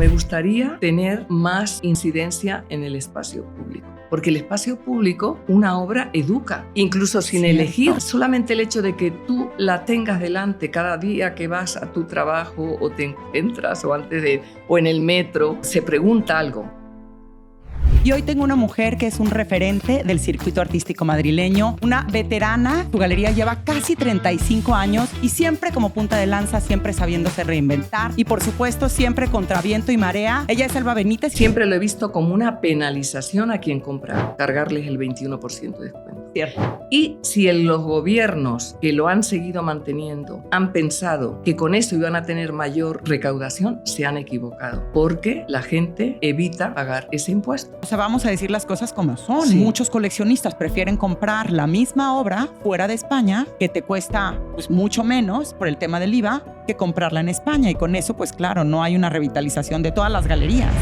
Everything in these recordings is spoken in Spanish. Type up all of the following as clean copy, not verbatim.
Me gustaría tener más incidencia en el espacio público. Porque el espacio público, una obra educa, incluso sin elegir. Solamente el hecho de que tú la tengas delante cada día que vas a tu trabajo o te encuentras o en el metro, se pregunta algo. Y hoy tengo una mujer que es un referente del circuito artístico madrileño, una veterana. Su galería lleva casi 35 años y siempre como punta de lanza, siempre sabiéndose reinventar. Y por supuesto, siempre contra viento y marea. Ella es Elba Benítez. Siempre lo he visto como una penalización a quien compra, cargarles el 21% de descuento. Cierto. Y si los gobiernos que lo han seguido manteniendo han pensado que con eso iban a tener mayor recaudación, se han equivocado, porque la gente evita pagar ese impuesto. O sea, vamos a decir las cosas como son. Sí. Muchos coleccionistas prefieren comprar la misma obra fuera de España, que te cuesta pues, mucho menos por el tema del IVA, que comprarla en España. Y con eso, pues claro, no hay una revitalización de todas las galerías.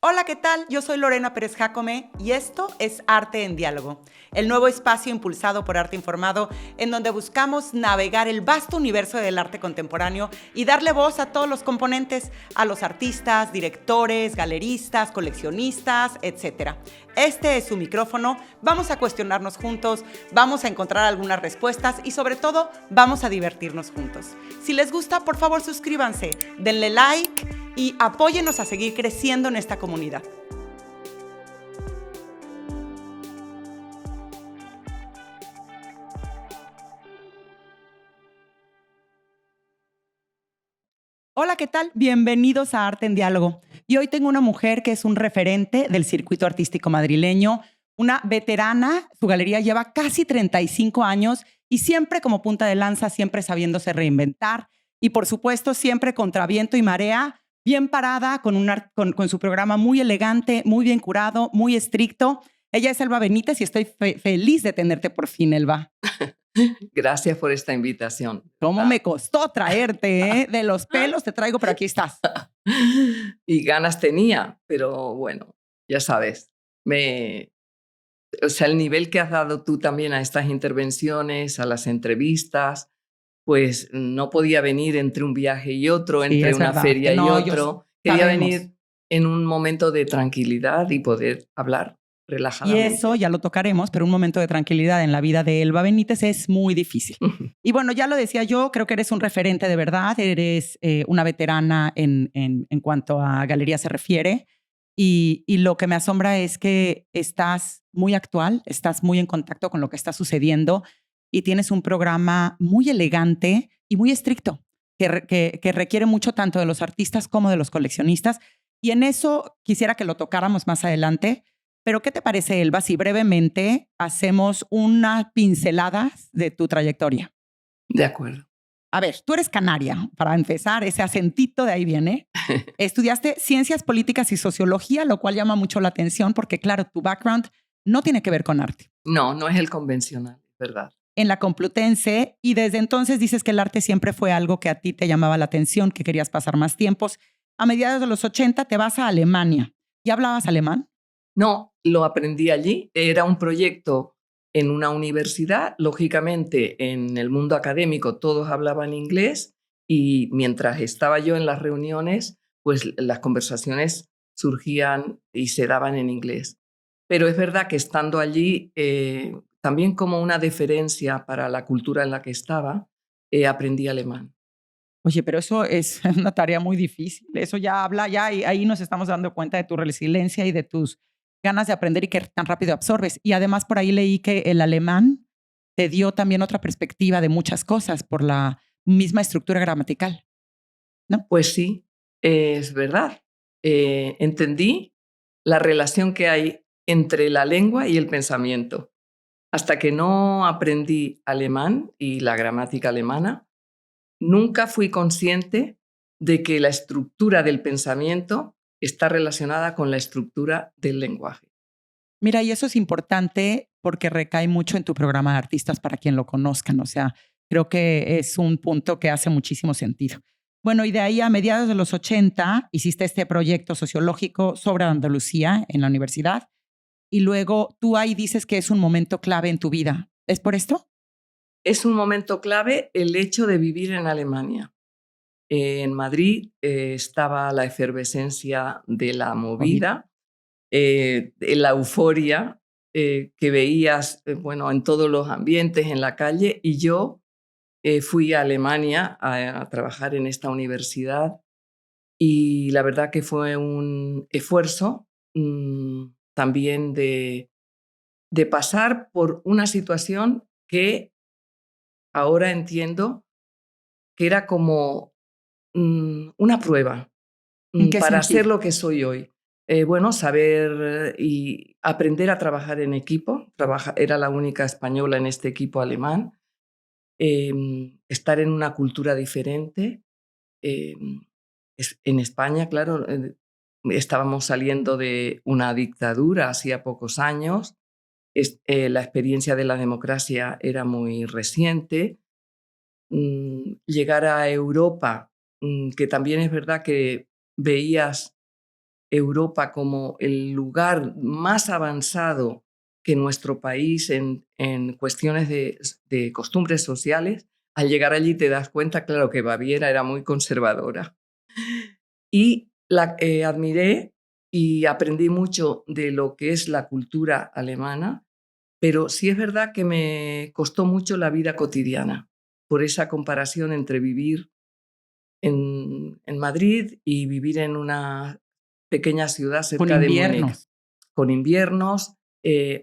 Hola, ¿qué tal? Yo soy Lorena Pérez Jácome y esto es Arte en Diálogo, el nuevo espacio impulsado por Arte Informado en donde buscamos navegar el vasto universo del arte contemporáneo y darle voz a todos los componentes, a los artistas, directores, galeristas, coleccionistas, etc. Este es su micrófono, vamos a cuestionarnos juntos, vamos a encontrar algunas respuestas y sobre todo vamos a divertirnos juntos. Si les gusta, por favor suscríbanse, denle like y apóyennos a seguir creciendo en esta comunidad. Hola, ¿qué tal? Bienvenidos a Arte en Diálogo. Y hoy tengo una mujer que es un referente del circuito artístico madrileño, una veterana. Su galería lleva casi 35 años y siempre como punta de lanza, siempre sabiéndose reinventar. Y por supuesto, siempre contra viento y marea, bien parada, con su programa muy elegante, muy bien curado, muy estricto. Ella es Elba Benítez y estoy feliz de tenerte por fin, Elba. Gracias por esta invitación. ¿Cómo me costó traerte? De los pelos te traigo, pero aquí estás. Y ganas tenía, pero bueno, ya sabes, el nivel que has dado tú también a estas intervenciones, a las entrevistas, pues no podía venir entre un viaje y otro, entre una feria y otro. Quería venir en un momento de tranquilidad y poder hablar relajadamente. Y eso ya lo tocaremos, pero un momento de tranquilidad en la vida de Elba Benítez es muy difícil. Y bueno, ya lo decía yo, creo que eres un referente de verdad, eres una veterana en cuanto a galería se refiere. Y lo que me asombra es que estás muy actual, estás muy en contacto con lo que está sucediendo y tienes un programa muy elegante y muy estricto que requiere mucho tanto de los artistas como de los coleccionistas. Y en eso quisiera que lo tocáramos más adelante. Pero ¿qué te parece, Elba, si brevemente hacemos unas pinceladas de tu trayectoria? De acuerdo. A ver, tú eres canaria, para empezar, ese acentito de ahí viene. Estudiaste Ciencias Políticas y Sociología, lo cual llama mucho la atención porque, claro, tu background no tiene que ver con arte. No, no es el convencional, ¿verdad? En la Complutense, y desde entonces dices que el arte siempre fue algo que a ti te llamaba la atención, que querías pasar más tiempos. A mediados de los 80 te vas a Alemania. ¿Ya hablabas alemán? No, lo aprendí allí. Era un proyecto en una universidad. Lógicamente, en el mundo académico todos hablaban inglés y mientras estaba yo en las reuniones, pues las conversaciones surgían y se daban en inglés. Pero es verdad que estando allí, también como una deferencia para la cultura en la que estaba, aprendí alemán. Oye, pero eso es una tarea muy difícil. Eso ya habla, ya y ahí nos estamos dando cuenta de tu resiliencia y de tus ganas de aprender y que tan rápido absorbes. Y además por ahí leí que el alemán te dio también otra perspectiva de muchas cosas por la misma estructura gramatical, ¿no? Pues sí, es verdad. Entendí la relación que hay entre la lengua y el pensamiento. Hasta que no aprendí alemán y la gramática alemana, nunca fui consciente de que la estructura del pensamiento está relacionada con la estructura del lenguaje. Mira, y eso es importante porque recae mucho en tu programa de artistas para quien lo conozcan. O sea, creo que es un punto que hace muchísimo sentido. Bueno, y de ahí a mediados de los 80 hiciste este proyecto sociológico sobre Andalucía en la universidad y luego tú ahí dices que es un momento clave en tu vida. ¿Es por esto? es un momento clave el hecho de vivir en Alemania. En Madrid estaba la efervescencia de la movida, la euforia que veías bueno, en todos los ambientes, en la calle, y yo fui a Alemania a trabajar en esta universidad y la verdad que fue un esfuerzo también de pasar por una situación que ahora entiendo que era como una prueba ¿En qué para ser sentido? lo que soy hoy. Bueno, saber y aprender a trabajar en equipo. Era la única española en este equipo alemán. Estar en una cultura diferente. En España, claro, estábamos saliendo de una dictadura hacía pocos años. La experiencia de la democracia era muy reciente. Llegar a Europa, que también es verdad que veías Europa como el lugar más avanzado que nuestro país en cuestiones de costumbres sociales, al llegar allí te das cuenta, claro, que Baviera era muy conservadora. Y la admiré y aprendí mucho de lo que es la cultura alemana, pero sí es verdad que me costó mucho la vida cotidiana, por esa comparación entre vivir en Madrid y vivir en una pequeña ciudad Con cerca de Múnich, inviernos. con inviernos.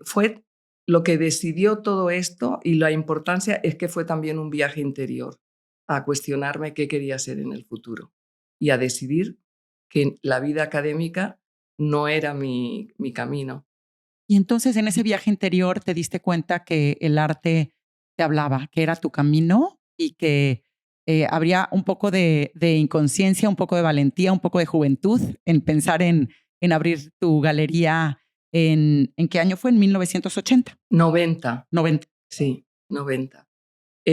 Fue lo que decidió todo esto, y la importancia es que fue también un viaje interior a cuestionarme qué quería ser en el futuro y a decidir que la vida académica no era mi camino. Y entonces en ese viaje interior te diste cuenta que el arte te hablaba, que era tu camino y que habría un poco de inconsciencia, un poco de valentía, un poco de juventud en pensar en abrir tu galería. ¿En qué año fue? ¿En 1980? 90, 90. sí, 90.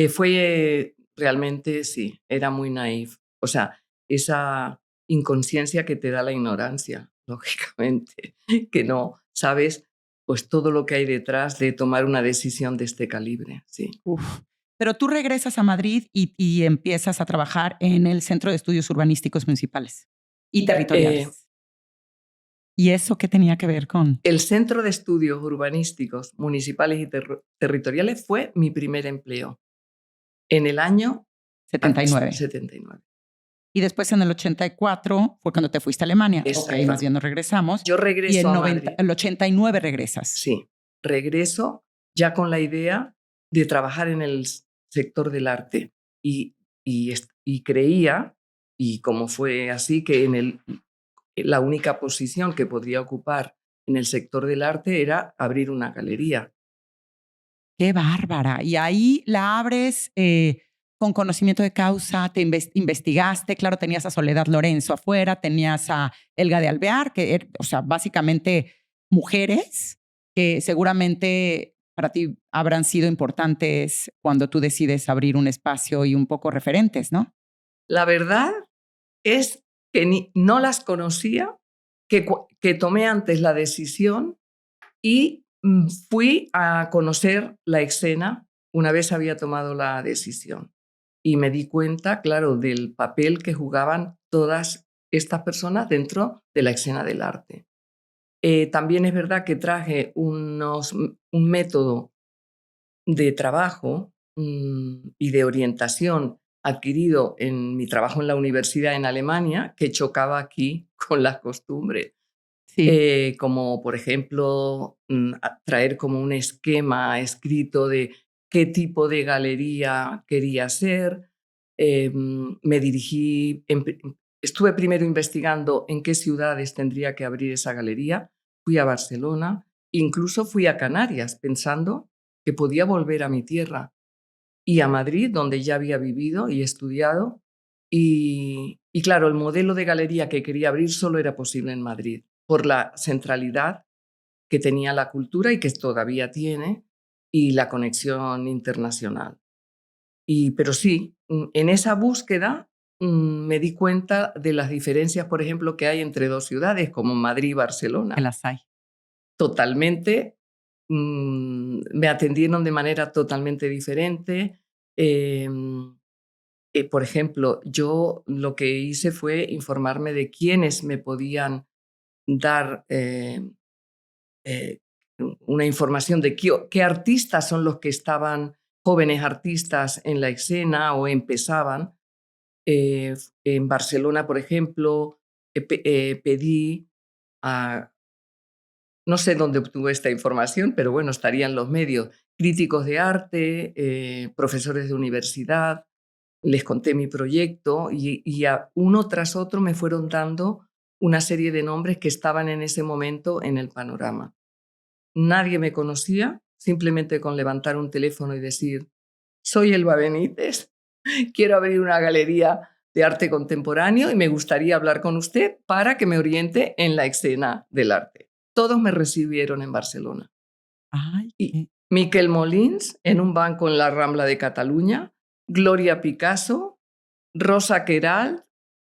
Fue realmente, sí, era muy naif. O sea, esa inconsciencia que te da la ignorancia, lógicamente, que no sabes pues todo lo que hay detrás de tomar una decisión de este calibre, sí. Uf. Pero tú regresas a Madrid y empiezas a trabajar en el Centro de Estudios Urbanísticos Municipales y Eh, Territoriales. ¿Y eso qué tenía que ver con el Centro de Estudios Urbanísticos Municipales y Territoriales fue mi primer empleo en el año 79? 79. Y después en el 84 fue cuando te fuiste a Alemania. Ok, más Exactamente. bien nos regresamos. Yo Y regreso en a Madrid. el 89 regresas. Sí, regreso ya con la idea de trabajar en el sector del arte y creía, y como fue así, que la única posición que podría ocupar en el sector del arte era abrir una galería. Qué bárbara. Y ahí la abres con conocimiento de causa, te investigaste, claro, tenías a Soledad Lorenzo afuera, tenías a Elga de Alvear, que, o sea, básicamente mujeres que seguramente para ti habrán sido importantes cuando tú decides abrir un espacio y un poco referentes, ¿no? La verdad es que no las conocía, que tomé antes la decisión y fui a conocer la escena una vez había tomado la decisión. Y me di cuenta, claro, del papel que jugaban todas estas personas dentro de la escena del arte. También es verdad que traje un método de trabajo y de orientación adquirido en mi trabajo en la universidad en Alemania, que chocaba aquí con las costumbres. Sí. Como por ejemplo traer como un esquema escrito de qué tipo de galería quería ser. Me dirigí, estuve primero investigando en qué ciudades tendría que abrir esa galería. Fui a Barcelona, incluso fui a Canarias pensando que podía volver a mi tierra, y a Madrid, donde ya había vivido y estudiado. Y claro, el modelo de galería que quería abrir solo era posible en Madrid, por la centralidad que tenía la cultura y que todavía tiene, y la conexión internacional. Pero sí, en esa búsqueda me di cuenta de las diferencias, por ejemplo, que hay entre dos ciudades como Madrid y Que Barcelona. las hay. Totalmente me atendieron de manera totalmente diferente. Por ejemplo, yo lo que hice fue informarme de quiénes me podían dar una información de qué artistas son los que estaban, jóvenes artistas en la escena o empezaban. En Barcelona, por ejemplo, pedí a, no sé dónde obtuve esta información, pero bueno, estaría en los medios, críticos de arte, profesores de universidad, les conté mi proyecto y a uno tras otro me fueron dando una serie de nombres que estaban en ese momento en el panorama. Nadie me conocía, simplemente con levantar un teléfono y decir, soy Elba Benítez, quiero abrir una galería de arte contemporáneo y me gustaría hablar con usted para que me oriente en la escena del arte. Todos me recibieron en Barcelona. Ay, Y Miquel Molins en un banco en la Rambla de Cataluña, Gloria Picasso, Rosa Queralt,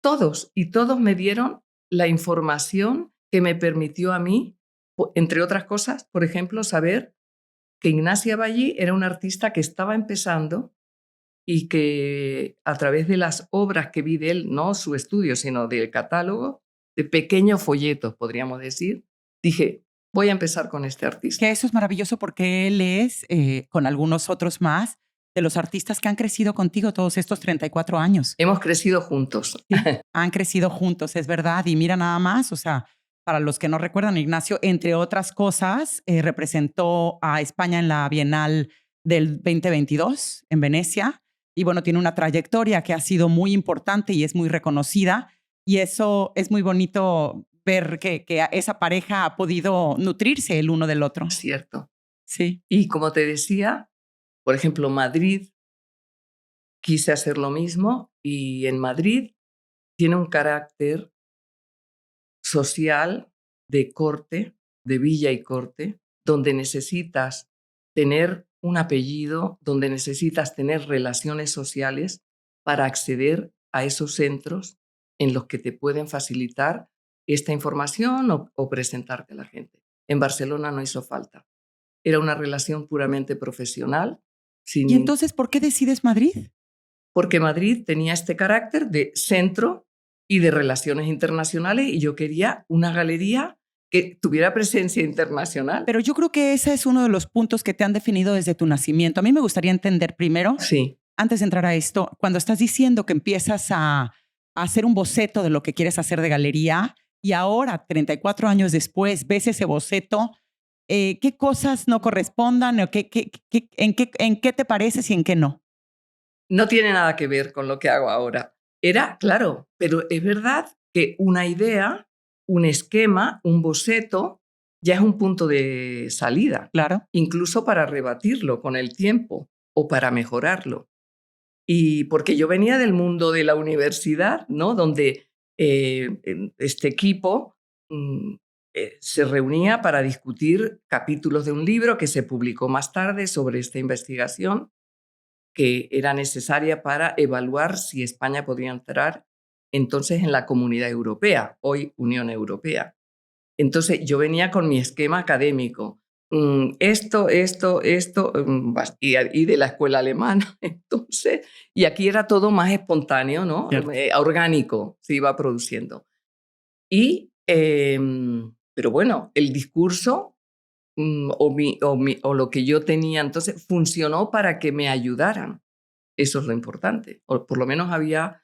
todos. Y todos me dieron la información que me permitió a mí, entre otras cosas, por ejemplo, saber que Ignacia Ballí era una artista que estaba empezando y que a través de las obras que vi de él, no su estudio, sino del catálogo, de pequeños folletos, podríamos decir, dije, voy a empezar con este artista. que eso es maravilloso porque él es, con algunos otros más, de los artistas que han crecido contigo todos estos 34 años. Hemos crecido juntos. Sí, han crecido juntos, es verdad. Y mira nada más, o sea, para los que no recuerdan, Ignacio, entre otras cosas, representó a España en la Bienal del 2022 en Venecia. Y bueno, tiene una trayectoria que ha sido muy importante y es muy reconocida. Y eso es muy bonito ver que esa pareja ha podido nutrirse el uno del otro. Cierto. Sí. Y como te decía, por ejemplo, Madrid, quise hacer lo mismo y en Madrid tiene un carácter social de corte, de villa y corte, donde necesitas tener un apellido, donde necesitas tener relaciones sociales para acceder a esos centros en los que te pueden facilitar esta información o presentarte a la gente. En Barcelona no hizo falta. Era una relación puramente profesional. ¿Y entonces por qué decides Madrid? Porque Madrid tenía este carácter de centro y de relaciones internacionales y yo quería una galería que tuviera presencia internacional. Pero yo creo que ese es uno de los puntos que te han definido desde tu nacimiento. A mí me gustaría entender primero, Sí, antes de entrar a esto, cuando estás diciendo que empiezas a hacer un boceto de lo que quieres hacer de galería y ahora, 34 años después, ves ese boceto, ¿qué cosas no correspondan o en qué te pareces y en qué no? no tiene nada que ver con lo que hago ahora. Era, claro, pero es verdad que una idea, un esquema, un boceto, ya es un punto de salida, Claro. incluso para rebatirlo con el tiempo o para mejorarlo. Y porque yo venía del mundo de la universidad, ¿no? Donde este equipo se reunía para discutir capítulos de un libro que se publicó más tarde sobre esta investigación que era necesaria para evaluar si España podía entrar entonces en la Comunidad Europea, hoy Unión Europea. Entonces yo venía con mi esquema académico, esto, y de la escuela alemana, entonces, y aquí era todo más espontáneo, ¿no? Orgánico, se iba produciendo. Pero bueno, el discurso o lo que yo tenía entonces funcionó para que me ayudaran. Eso es lo importante, o por lo menos había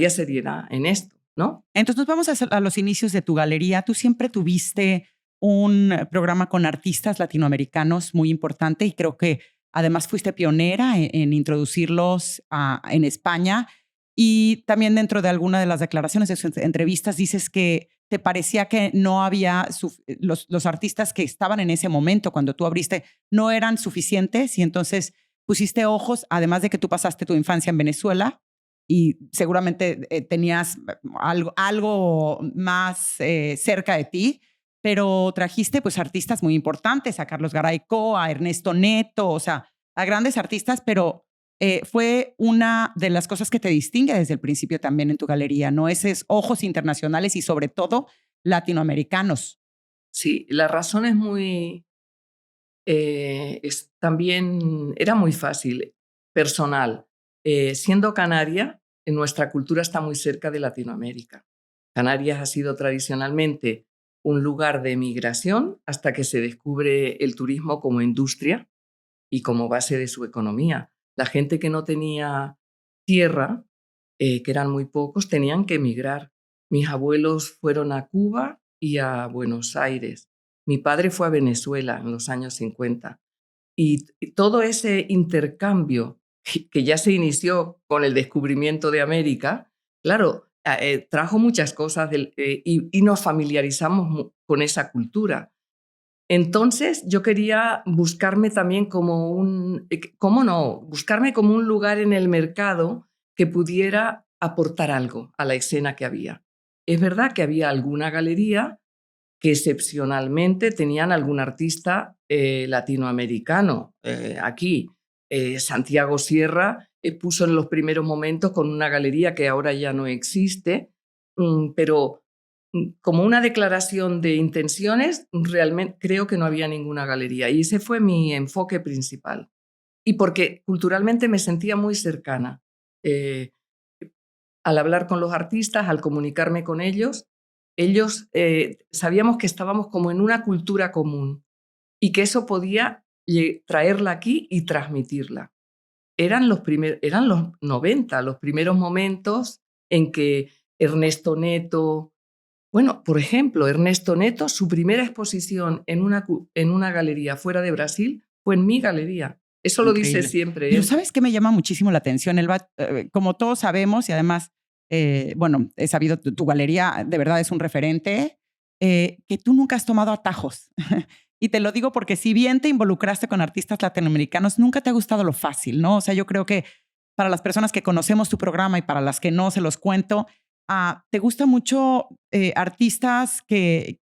seriedad en esto, ¿no? Entonces nos vamos a los inicios de tu galería. Tú siempre tuviste un programa con artistas latinoamericanos muy importante y creo que además fuiste pionera en introducirlos en España. Y también dentro de alguna de las declaraciones de sus entrevistas dices que te parecía que no había, los artistas que estaban en ese momento cuando tú abriste no eran suficientes y entonces pusiste ojos, además de que tú pasaste tu infancia en Venezuela, y seguramente tenías algo más cerca de ti, pero trajiste pues artistas muy importantes, a Carlos Garay Coa, a Ernesto Neto, o sea, a grandes artistas, pero fue una de las cosas que te distingue desde el principio también en tu galería, ¿no? Esos ojos internacionales y sobre todo latinoamericanos. Sí, la razón es muy, también era muy fácil, personal. Siendo canaria, nuestra cultura está muy cerca de Latinoamérica. Canarias ha sido tradicionalmente un lugar de migración hasta que se descubre el turismo como industria y como base de su economía. La gente que no tenía tierra, que eran muy pocos, tenían que emigrar. Mis abuelos fueron a Cuba y a Buenos Aires. Mi padre fue a Venezuela en los años 50. Y todo ese intercambio que ya se inició con el descubrimiento de América, claro, trajo muchas cosas y nos familiarizamos con esa cultura. Entonces yo quería buscarme también como ¿cómo no? Buscarme como un lugar en el mercado que pudiera aportar algo a la escena que había. Es verdad que había alguna galería que excepcionalmente tenían algún artista latinoamericano. Aquí, Santiago Sierra puso en los primeros momentos con una galería que ahora ya no existe, pero como una declaración de intenciones, realmente creo que no había ninguna galería. Y ese fue mi enfoque principal. Y porque culturalmente me sentía muy cercana. Eh, al hablar con los artistas, al comunicarme con ellos sabíamos que estábamos como en una cultura común y que eso podía traerla aquí y transmitirla. Eran los 90, los primeros momentos en que Ernesto Neto, bueno, por ejemplo, Ernesto Neto, su primera exposición en una galería fuera de Brasil fue en mi galería. Eso lo dice Increíble. siempre Pero él. ¿sabes qué me llama muchísimo la atención? Como todos sabemos y además, bueno, he sabido, tu galería de verdad es un referente, que tú nunca has tomado atajos. Y te lo digo porque si bien te involucraste con artistas latinoamericanos, nunca te ha gustado lo fácil, ¿no? O sea, yo creo que para las personas que conocemos tu programa y para las que no, se los cuento, te gustan mucho artistas que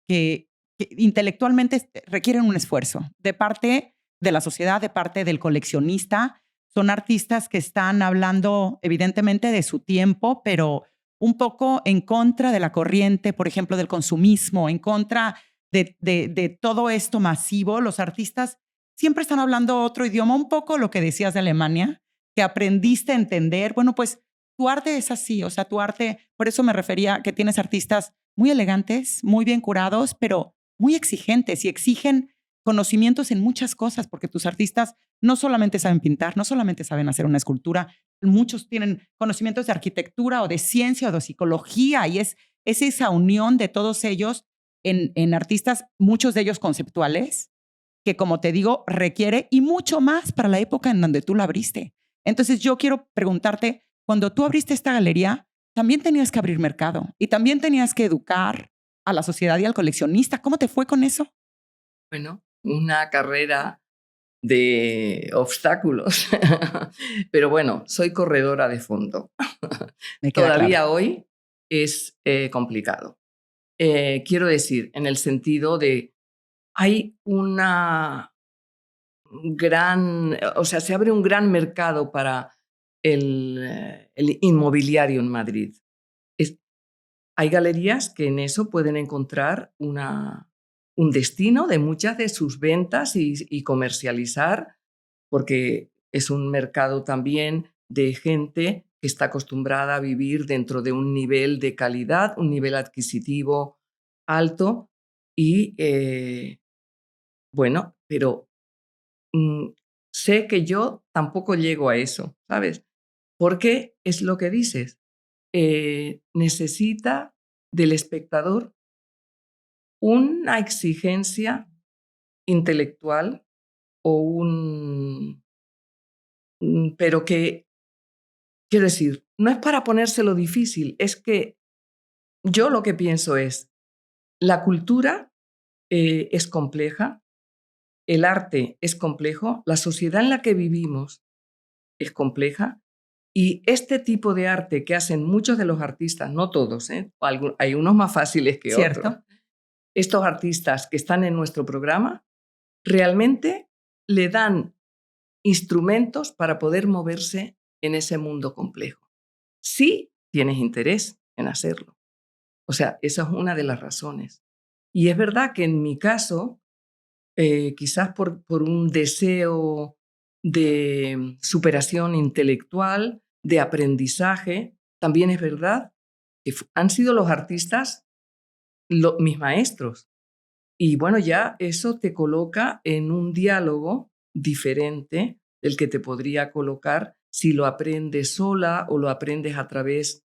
intelectualmente requieren un esfuerzo de parte de la sociedad, de parte del coleccionista. Son artistas que están hablando evidentemente de su tiempo, pero un poco en contra de la corriente, por ejemplo, del consumismo, en contra de todo esto masivo. Los artistas siempre están hablando otro idioma, un poco lo que decías de Alemania, que aprendiste a entender. Bueno, pues tu arte es así, o sea, tu arte, por eso me refería que tienes artistas muy elegantes, muy bien curados, pero muy exigentes y exigen conocimientos en muchas cosas, porque tus artistas no solamente saben pintar, no solamente saben hacer una escultura, muchos tienen conocimientos de arquitectura o de ciencia o de psicología, y es esa unión de todos ellos en artistas, muchos de ellos conceptuales, que como te digo, requiere y mucho más para la época en donde tú la abriste. Entonces yo quiero preguntarte, cuando tú abriste esta galería, también tenías que abrir mercado y también tenías que educar a la sociedad y al coleccionista. ¿Cómo te fue con eso? Bueno, una carrera de obstáculos. Pero bueno, soy corredora de fondo. Me queda claro. Todavía hoy es complicado. Quiero decir, en el sentido de hay una o sea, se abre un gran mercado para el inmobiliario en Madrid. Hay galerías que en eso pueden encontrar un destino de muchas de sus ventas y comercializar, porque es un mercado también de gente que está acostumbrada a vivir dentro de un nivel de calidad, un nivel adquisitivo alto y, bueno, pero sé que yo tampoco llego a eso, ¿sabes? Porque es lo que dices, necesita del espectador una exigencia intelectual o pero que, quiero decir, no es para ponérselo difícil, es que yo lo que pienso es, la cultura es compleja, el arte es complejo, la sociedad en la que vivimos es compleja y este tipo de arte que hacen muchos de los artistas, no todos, hay unos más fáciles que otros, ¿Cierto? estos artistas que están en nuestro programa realmente le dan instrumentos para poder moverse en ese mundo complejo. Si tienes interés en hacerlo. O sea, esa es una de las razones. Y es verdad que en mi caso, quizás por un deseo de superación intelectual, de aprendizaje. También es verdad que han sido los artistas mis maestros. Y bueno, ya eso te coloca en un diálogo diferente del que te podría colocar si lo aprendes sola o lo aprendes a través,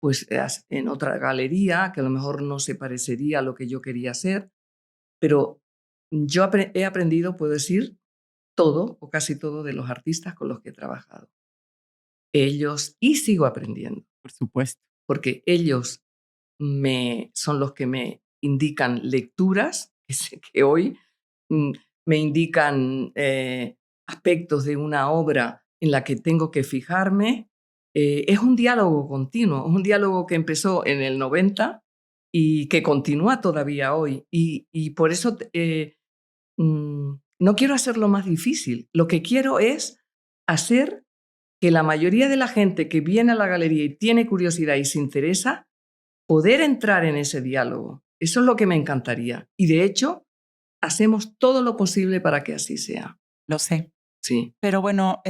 pues, en otra galería, que a lo mejor no se parecería a lo que yo quería hacer. Pero yo he aprendido, puedo decir, todo o casi todo de los artistas con los que he trabajado. Y sigo aprendiendo, Por supuesto. porque ellos son los que me indican lecturas, que sé que hoy mm, me indican aspectos de una obra en la que tengo que fijarme. Es un diálogo continuo, es un diálogo que empezó en el 90 y que continúa todavía hoy. Y por eso no quiero hacerlo más difícil. Lo que quiero es hacer que la mayoría de la gente que viene a la galería y tiene curiosidad y se interesa, poder entrar en ese diálogo. Eso es lo que me encantaría. Y de hecho, hacemos todo lo posible para que así sea. Lo sé. Sí. Pero bueno,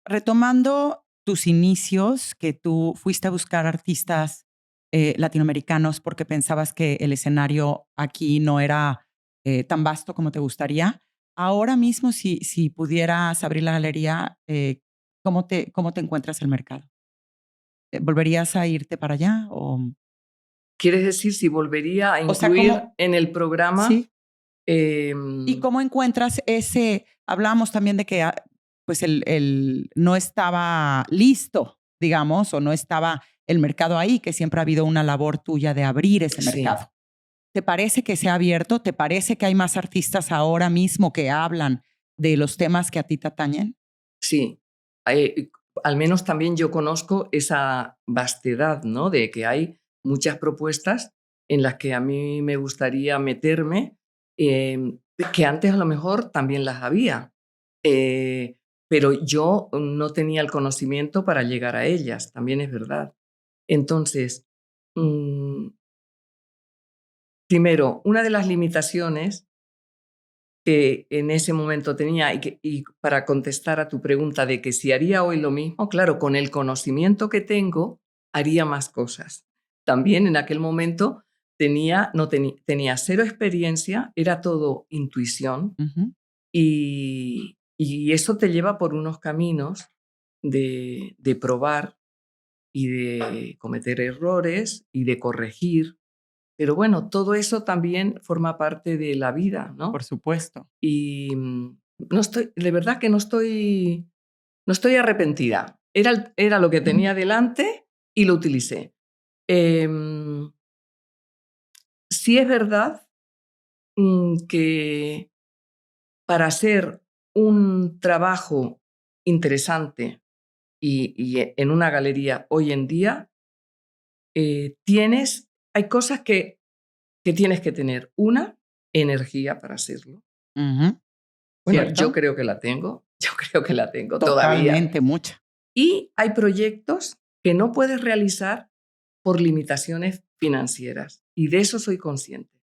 retomando tus inicios, que tú fuiste a buscar artistas latinoamericanos porque pensabas que el escenario aquí no era tan vasto como te gustaría. Ahora mismo, si pudieras abrir la galería, ¿cómo te encuentras el mercado? ¿Volverías a irte para allá? ¿Quieres decir si volvería a O sea, incluir en el programa? Sí. ¿Y cómo encuentras ese? Hablábamos también de que pues no estaba listo, digamos, o no estaba el mercado ahí, que siempre ha habido una labor tuya de abrir ese Sí. mercado. ¿Te parece que se ha abierto? ¿Te parece que hay más artistas ahora mismo que hablan de los temas que a ti te atañen? Sí. Al menos también yo conozco esa vastedad, ¿no? De que hay muchas propuestas en las que a mí me gustaría meterme, que antes a lo mejor también las había, pero yo no tenía el conocimiento para llegar a ellas, también es verdad. Entonces, primero, una de las limitaciones que en ese momento tenía y para contestar a tu pregunta de que si haría hoy lo mismo, claro, con el conocimiento que tengo, haría más cosas. También en aquel momento tenía 0 experiencia, era todo intuición y eso te lleva por unos caminos de probar y de cometer errores y de corregir. Pero bueno, todo eso también forma parte de la vida, ¿no? Por supuesto. Y de verdad que no estoy arrepentida. Era lo que tenía delante y lo utilicé. Sí es verdad que para hacer un trabajo interesante y en una galería hoy en día, hay cosas que tienes que tener. Una, energía para hacerlo. Bueno, ¿Cierto? yo creo que la tengo. Yo creo que la tengo todavía. Totalmente, mucha. Y hay proyectos que no puedes realizar por limitaciones financieras. Y de eso soy consciente.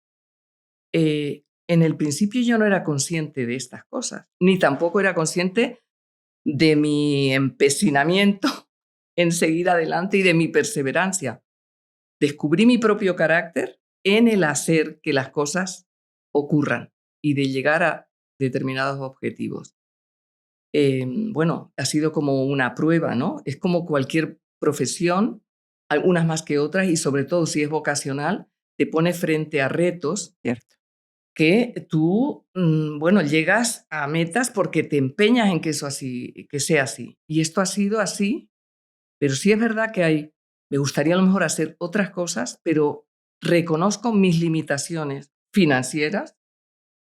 En el principio yo no era consciente de estas cosas, ni tampoco era consciente de mi empecinamiento en seguir adelante y de mi perseverancia. Descubrí mi propio carácter en el hacer que las cosas ocurran y de llegar a determinados objetivos. Bueno, ha sido como una prueba, ¿no? Es como cualquier profesión, algunas más que otras, y sobre todo si es vocacional, te pone frente a retos. Cierto. Que tú, bueno, llegas a metas porque te empeñas en que que sea así. Y esto ha sido así, pero sí es verdad que me gustaría a lo mejor hacer otras cosas, pero reconozco mis limitaciones financieras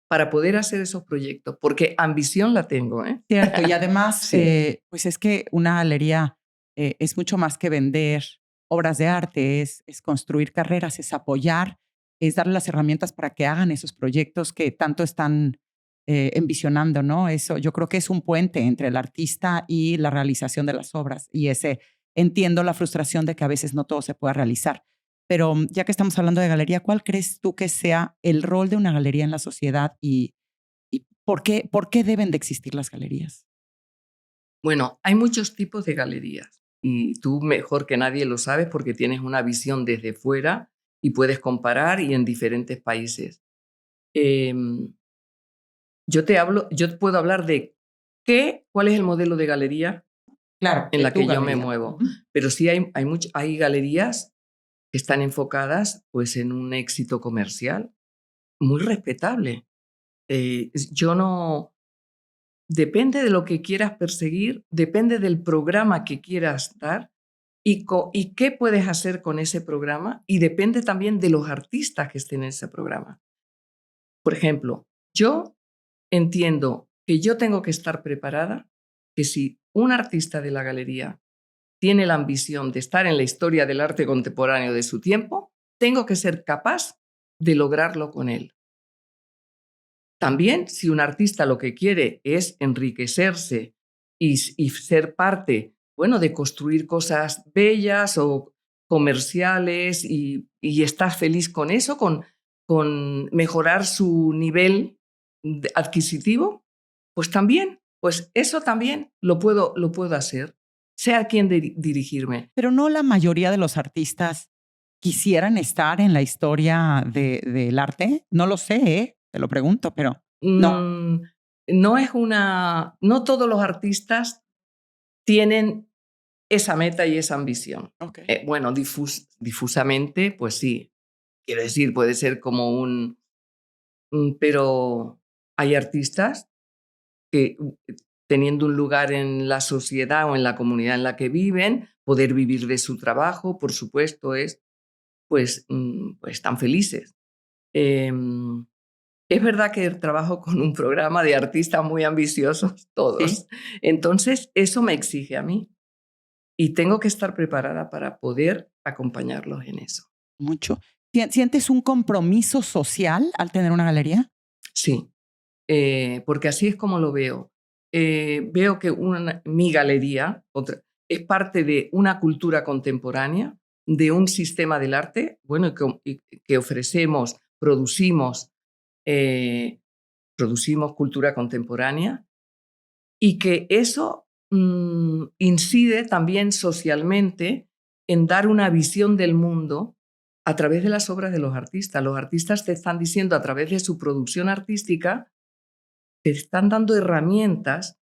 para poder hacer esos proyectos, porque ambición la tengo, ¿eh? Cierto, y además, Sí. pues es que una galería es mucho más que vender obras de arte, es construir carreras, es apoyar, es darle las herramientas para que hagan esos proyectos que tanto están envisionando, ¿no? Eso yo creo que es un puente entre el artista y la realización de las obras. Y entiendo la frustración de que a veces no todo se pueda realizar. Pero ya que estamos hablando de galería, ¿cuál crees tú que sea el rol de una galería en la sociedad y ¿Por qué deben de existir las galerías? Bueno, hay muchos tipos de galerías y tú mejor que nadie lo sabes porque tienes una visión desde fuera y puedes comparar y en diferentes países. Em, yo te puedo hablar de cuál es el modelo de galería Claro, en de la tu que yo me galería. muevo, pero sí hay galerías que están enfocadas pues, en un éxito comercial muy respetable. Yo no, depende de lo que quieras perseguir, depende del programa que quieras dar y qué puedes hacer con ese programa y depende también de los artistas que estén en ese programa. Por ejemplo, yo entiendo que yo tengo que estar preparada, que si un artista de la galería tiene la ambición de estar en la historia del arte contemporáneo de su tiempo, tengo que ser capaz de lograrlo con él. También, si un artista lo que quiere es enriquecerse y ser parte, bueno, de construir cosas bellas o comerciales y estás feliz con eso, con mejorar su nivel adquisitivo, pues también, pues eso también lo puedo hacer, sea a quién dirigirme. Pero no la mayoría de los artistas quisieran estar en la historia del arte. No lo sé, te lo pregunto, pero no. Mm, no todos los artistas tienen esa meta y esa ambición. Okay. Bueno, difusamente, pues sí. Quiero decir, puede ser como pero hay artistas que teniendo un lugar en la sociedad o en la comunidad en la que viven, poder vivir de su trabajo, por supuesto, pues están felices. Em, Es verdad que trabajo con un programa de artistas muy ambiciosos, Sí, todos. Entonces, eso me exige a mí y tengo que estar preparada para poder acompañarlos en eso. mucho. ¿Sientes un compromiso social al tener una galería? Sí, porque así es como lo veo. Veo que mi galería es parte de una cultura contemporánea, de un sistema del arte, bueno, y que ofrecemos, eh, producimos cultura contemporánea y que eso incide también socialmente en dar una visión del mundo a través de las obras de los artistas. Los artistas te están diciendo a través de su producción artística, te están dando herramientas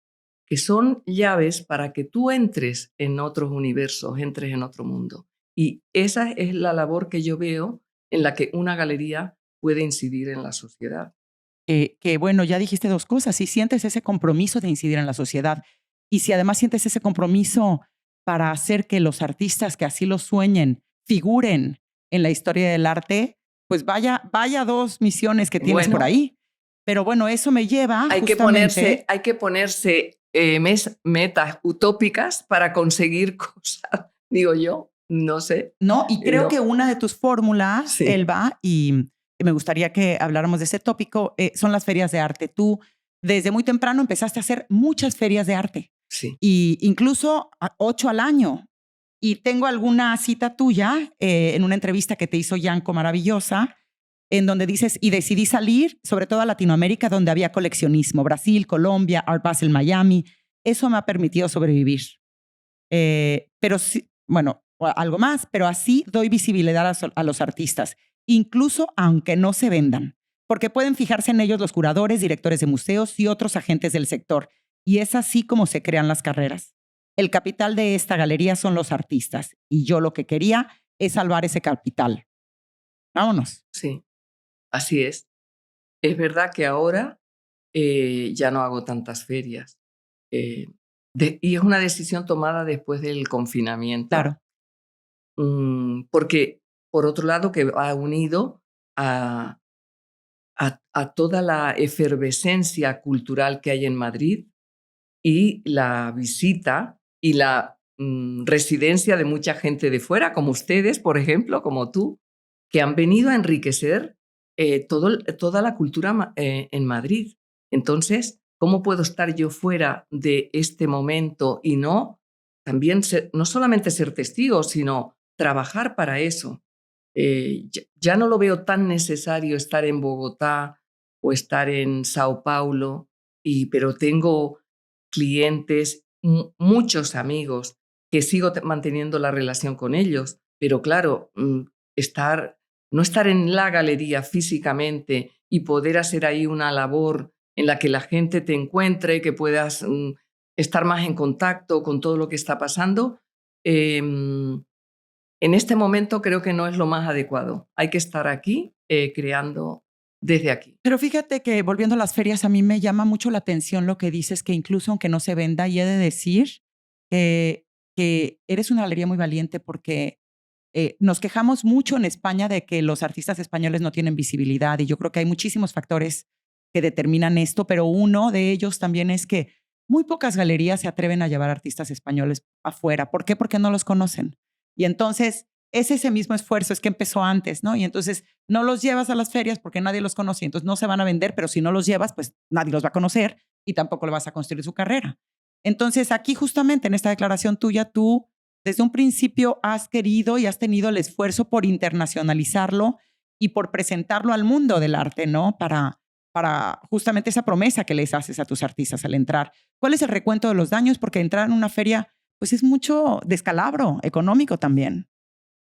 que son llaves para que tú entres en otros universos, entres en otro mundo. Y esa es la labor que yo veo en la que una galería puede incidir en la sociedad. Que bueno, ya dijiste dos cosas. Si sientes ese compromiso de incidir en la sociedad y si además sientes ese compromiso para hacer que los artistas que así lo sueñen figuren en la historia del arte, pues vaya dos misiones que tienes por Bueno, ahí. Pero bueno, eso me lleva hay que justamente, ponerse metas utópicas para conseguir cosas, digo yo, no sé. ¿no? Y creo que No, una de tus fórmulas, sí, Elba, y me gustaría que habláramos de ese tópico, son las ferias de arte. Tú desde muy temprano empezaste a hacer muchas ferias de arte. sí. Y incluso 8 al año. Y tengo alguna cita tuya en una entrevista que te hizo Yanko maravillosa, en donde dices, y decidí salir, sobre todo a Latinoamérica, donde había coleccionismo, Brasil, Colombia, Art Basel, Miami. Eso me ha permitido sobrevivir. Pero sí, bueno, algo más, pero así doy visibilidad a los artistas, incluso aunque no se vendan, porque pueden fijarse en ellos los curadores, directores de museos y otros agentes del sector. Y es así como se crean las carreras. El capital de esta galería son los artistas y yo lo que quería es salvar ese capital. Vámonos. Sí, así es. Es verdad que ahora ya no hago tantas ferias. eh, y es una decisión tomada después del confinamiento, Claro. porque por otro lado que ha unido a toda la efervescencia cultural que hay en Madrid y la visita y la residencia de mucha gente de fuera, como ustedes, por ejemplo, como tú, que han venido a enriquecer toda la cultura en Madrid. Entonces, ¿cómo puedo estar yo fuera de este momento y no también no solamente ser testigo, sino trabajar para eso? Ya no lo veo tan necesario estar en Bogotá o estar en Sao Paulo pero tengo clientes, muchos amigos que sigo manteniendo la relación con ellos, pero claro, no estar en la galería físicamente y poder hacer ahí una labor en la que la gente te encuentre, que puedas estar más en contacto con todo lo que está pasando, en este momento creo que no es lo más adecuado. Hay que estar aquí creando desde aquí. Pero fíjate que volviendo a las ferias, a mí me llama mucho la atención lo que dices, que incluso aunque no se venda, y he de decir que eres una galería muy valiente porque nos quejamos mucho en España de que los artistas españoles no tienen visibilidad y yo creo que hay muchísimos factores que determinan esto, pero uno de ellos también es que muy pocas galerías se atreven a llevar artistas españoles afuera. ¿Por qué? Porque no los conocen. Y entonces es ese mismo esfuerzo, es que empezó antes, ¿no? Y entonces no los llevas a las ferias porque nadie los conoce, entonces no se van a vender, pero si no los llevas, pues nadie los va a conocer y tampoco le vas a construir su carrera. Entonces aquí justamente en esta declaración tuya, tú desde un principio has querido y has tenido el esfuerzo por internacionalizarlo y por presentarlo al mundo del arte, ¿no? Para justamente esa promesa que les haces a tus artistas al entrar. ¿Cuál es el recuento de los daños? Porque entrar en una feria, pues es mucho descalabro económico también.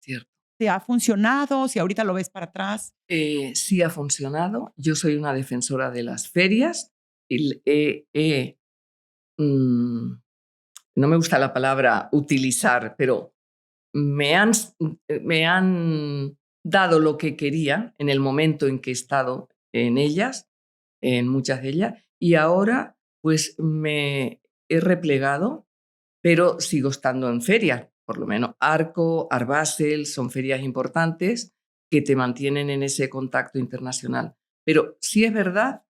Cierto. ¿Te ha funcionado? Si ahorita lo ves para atrás. Sí ha funcionado. Yo soy una defensora de las ferias. No me gusta la palabra utilizar, pero me han dado lo que quería en el momento en que he estado en ellas, en muchas de ellas, y ahora pues me he replegado, pero sigo estando en ferias, por lo menos Arco, Art Basel, son ferias importantes que te mantienen en ese contacto internacional. Pero sí es verdad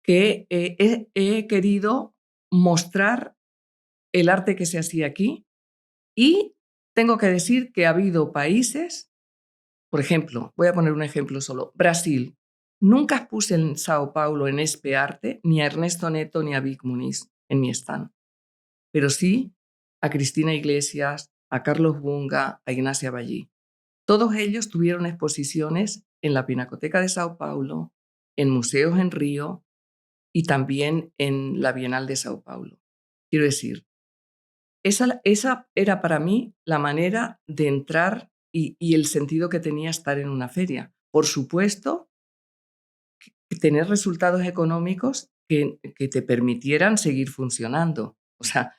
que he querido mostrar el arte que se hacía aquí y tengo que decir que ha habido países, por ejemplo, voy a poner un ejemplo solo, Brasil. Nunca puse en Sao Paulo, en Espe Arte, ni a Ernesto Neto ni a Vic Muniz en mi stand, pero sí a Cristina Iglesias, a Carlos Bunga, a Ignacia Ballí. Todos ellos tuvieron exposiciones en la Pinacoteca de Sao Paulo, en museos en Río y también en la Bienal de Sao Paulo. Quiero decir, esa era para mí la manera de entrar y el sentido que tenía estar en una feria. Por supuesto, tener resultados económicos que te permitieran seguir funcionando. O sea,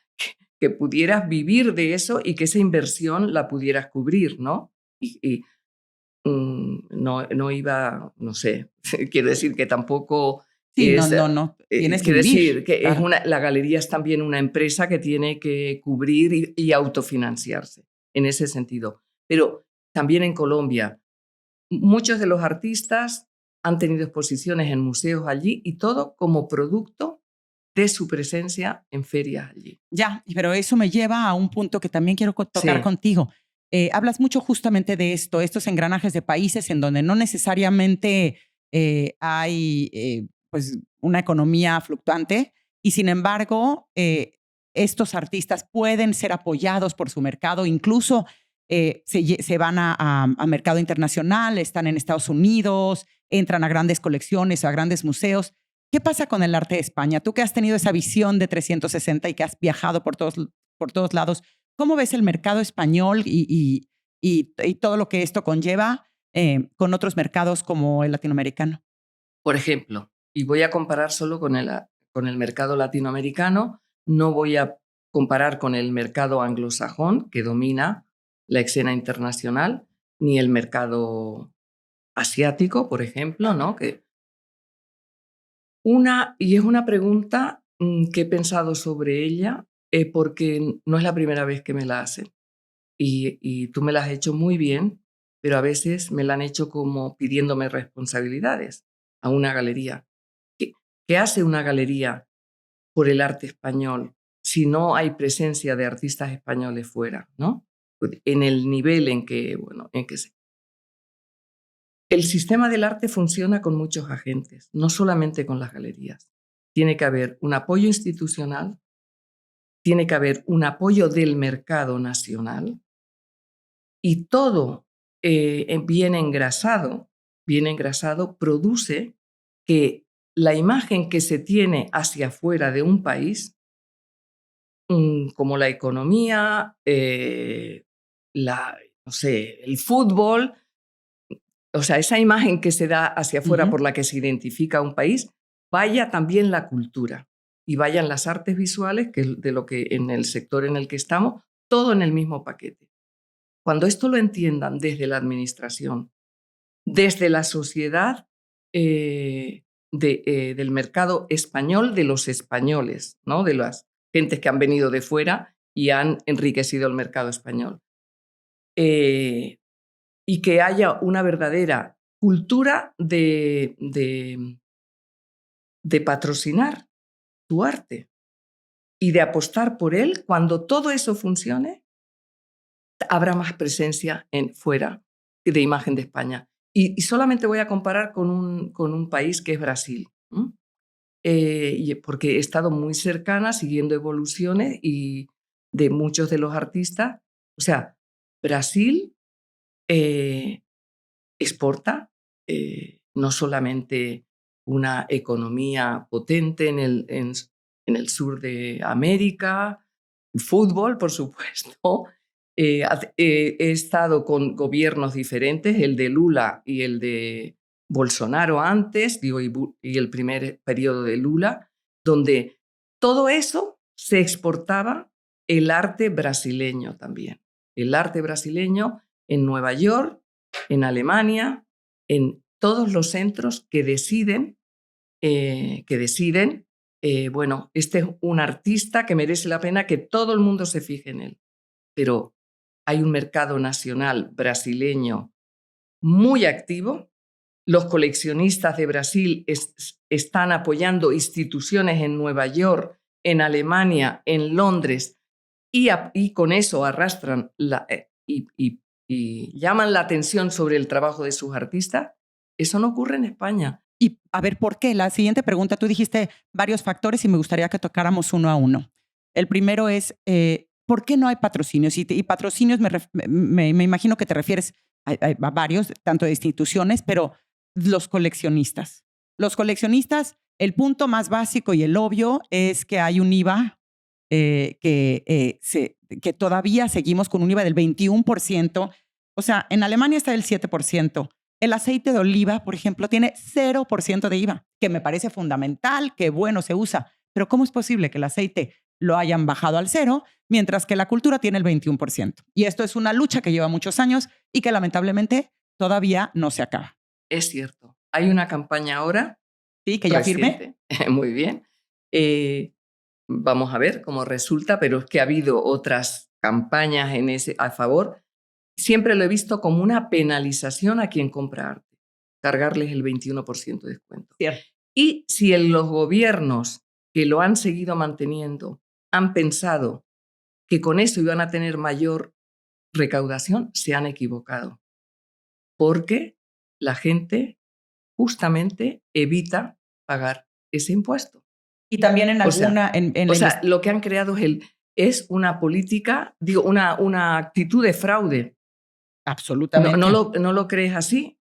que pudieras vivir de eso y que esa inversión la pudieras cubrir, ¿no? No iba, no sé, quiero decir que tampoco Sí, es, no. Tienes que quiero decir vivir. que Claro. la galería es también una empresa que tiene que cubrir y autofinanciarse en ese sentido. Pero también en Colombia, muchos de los artistas han tenido exposiciones en museos allí y todo como producto de su presencia en ferias allí. Ya, pero eso me lleva a un punto que también quiero tocar Sí, contigo. Hablas mucho justamente de esto, estos engranajes de países en donde no necesariamente hay pues una economía fluctuante y sin embargo estos artistas pueden ser apoyados por su mercado, incluso se van a mercado internacional, están en Estados Unidos, entran a grandes colecciones, a grandes museos. ¿Qué pasa con el arte de España? Tú que has tenido esa visión de 360 y que has viajado por todos lados, ¿cómo ves el mercado español y todo lo que esto conlleva con otros mercados como el latinoamericano? por ejemplo, y voy a comparar solo con el mercado latinoamericano, no voy a comparar con el mercado anglosajón que domina la escena internacional, ni el mercado asiático, por ejemplo, ¿no? Y es una pregunta que he pensado sobre ella porque no es la primera vez que me la hacen. Y tú me la has hecho muy bien, pero a veces me la han hecho como pidiéndome responsabilidades a una galería. ¿Qué, qué hace una galería por el arte español si no hay presencia de artistas españoles fuera, ¿no? En el nivel en que, bueno, el sistema del arte funciona con muchos agentes, no solamente con las galerías. Tiene que haber un apoyo institucional, tiene que haber un apoyo del mercado nacional y todo bien engrasado produce que la imagen que se tiene hacia afuera de un país, como la economía, no sé, el fútbol, o sea, esa imagen que se da hacia afuera por la que se identifica un país, vaya también la cultura y vayan las artes visuales, que es de lo que en el sector en el que estamos, todo en el mismo paquete. Cuando esto lo entiendan desde la administración, desde la sociedad del mercado español, de los españoles, ¿no? De las gentes que han venido de fuera y han enriquecido el mercado español. Y que haya una verdadera cultura de patrocinar tu arte y de apostar por él. Cuando todo eso funcione, habrá más presencia fuera de imagen de España. Y solamente voy a comparar con un país que es Brasil, porque he estado muy cercana siguiendo evoluciones y de muchos de los artistas. O sea, Brasil exporta no solamente una economía potente en el sur de América, fútbol, por supuesto. He estado con gobiernos diferentes, el de Lula y el de Bolsonaro antes, y el primer periodo de Lula, donde todo eso se exportaba el arte brasileño también. El arte brasileño en Nueva York, en Alemania, en todos los centros que deciden, bueno, este es un artista que merece la pena que todo el mundo se fije en él. Pero hay un mercado nacional brasileño muy activo. Los coleccionistas de Brasil están apoyando instituciones en Nueva York, en Alemania, en Londres, y con eso arrastran y llaman la atención sobre el trabajo de sus artistas. Eso no ocurre en España. Y a ver, ¿por qué? La siguiente pregunta, tú dijiste varios factores y me gustaría que tocáramos uno a uno. El primero es, ¿por qué no hay patrocinios? Y patrocinios me imagino que te refieres a varios, tanto de instituciones, pero los coleccionistas. Los coleccionistas, el punto más básico y el obvio es que hay un IVA que todavía seguimos con un IVA del 21%. O sea, en Alemania está el 7%. El aceite de oliva, por ejemplo, tiene 0% de IVA, que me parece fundamental, que bueno, se usa. Pero ¿cómo es posible que el aceite lo hayan bajado al 0, mientras que la cultura tiene el 21%? Y esto es una lucha que lleva muchos años y que lamentablemente todavía no se acaba. Es cierto. Hay una campaña ahora. Sí, que ya firmé. Muy bien. Vamos a ver cómo resulta, pero es que ha habido otras campañas a favor. Siempre lo he visto como una penalización a quien compra arte, cargarles el 21% de descuento. Cierto. Y si los gobiernos que lo han seguido manteniendo han pensado que con eso iban a tener mayor recaudación, se han equivocado. Porque la gente justamente evita pagar ese impuesto. Y también en alguna... lo que han creado es una política, una actitud de fraude. Absolutamente. ¿No lo crees así?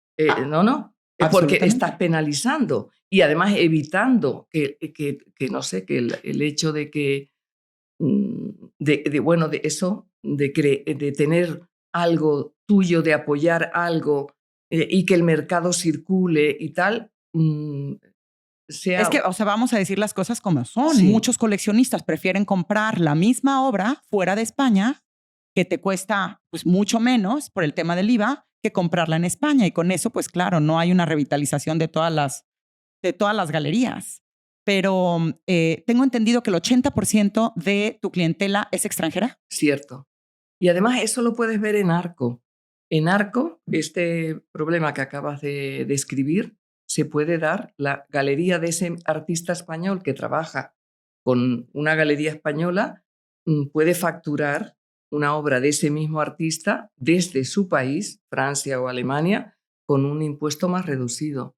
No. Porque estás penalizando y además evitando que no sé, que el hecho de que, de eso, de tener algo tuyo, de apoyar algo y que el mercado circule y tal, Es que, o sea, vamos a decir las cosas como son. Sí. Muchos coleccionistas prefieren comprar la misma obra fuera de España, que te cuesta pues, mucho menos por el tema del IVA, que comprarla en España. Y con eso, pues claro, no hay una revitalización de todas las galerías. Pero tengo entendido que el 80% de tu clientela es extranjera. Cierto. Y además eso lo puedes ver en Arco. En Arco, este problema que acabas de describir, se puede dar. La galería de ese artista español que trabaja con una galería española puede facturar una obra de ese mismo artista desde su país, Francia o Alemania, con un impuesto más reducido.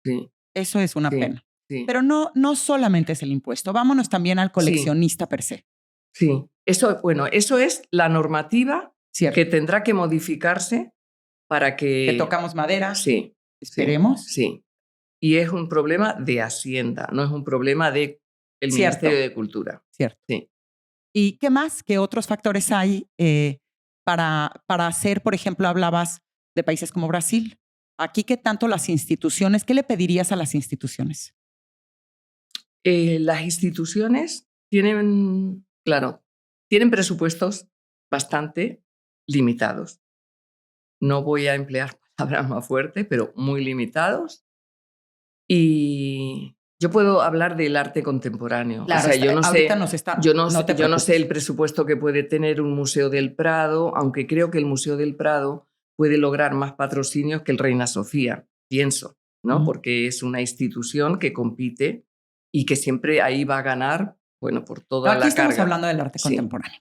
Sí. Eso es una pena. Sí. Pero no solamente es el impuesto. Vámonos también al coleccionista per se. Sí. Eso es la normativa. Cierto. Que tendrá que modificarse para que... Que tocamos madera. Sí. Esperemos. Sí. Y es un problema de Hacienda, no es un problema del Ministerio de Cultura. Cierto. Sí. ¿Y qué más? ¿Qué otros factores hay para hacer, por ejemplo, hablabas de países como Brasil? Aquí, ¿qué tanto las instituciones? ¿Qué le pedirías a las instituciones? Las instituciones tienen, claro, tienen presupuestos bastante limitados. No voy a emplear palabras más fuertes, pero muy limitados. Y yo puedo hablar del arte contemporáneo. Claro, o sea, yo no ahorita sé, nos está, yo no te sé el presupuesto que puede tener un Museo del Prado, aunque creo que el Museo del Prado puede lograr más patrocinios que el Reina Sofía, pienso, ¿no? Porque es una institución que compite y que siempre ahí va a ganar, bueno, por toda la carga. Aquí estamos hablando del arte contemporáneo.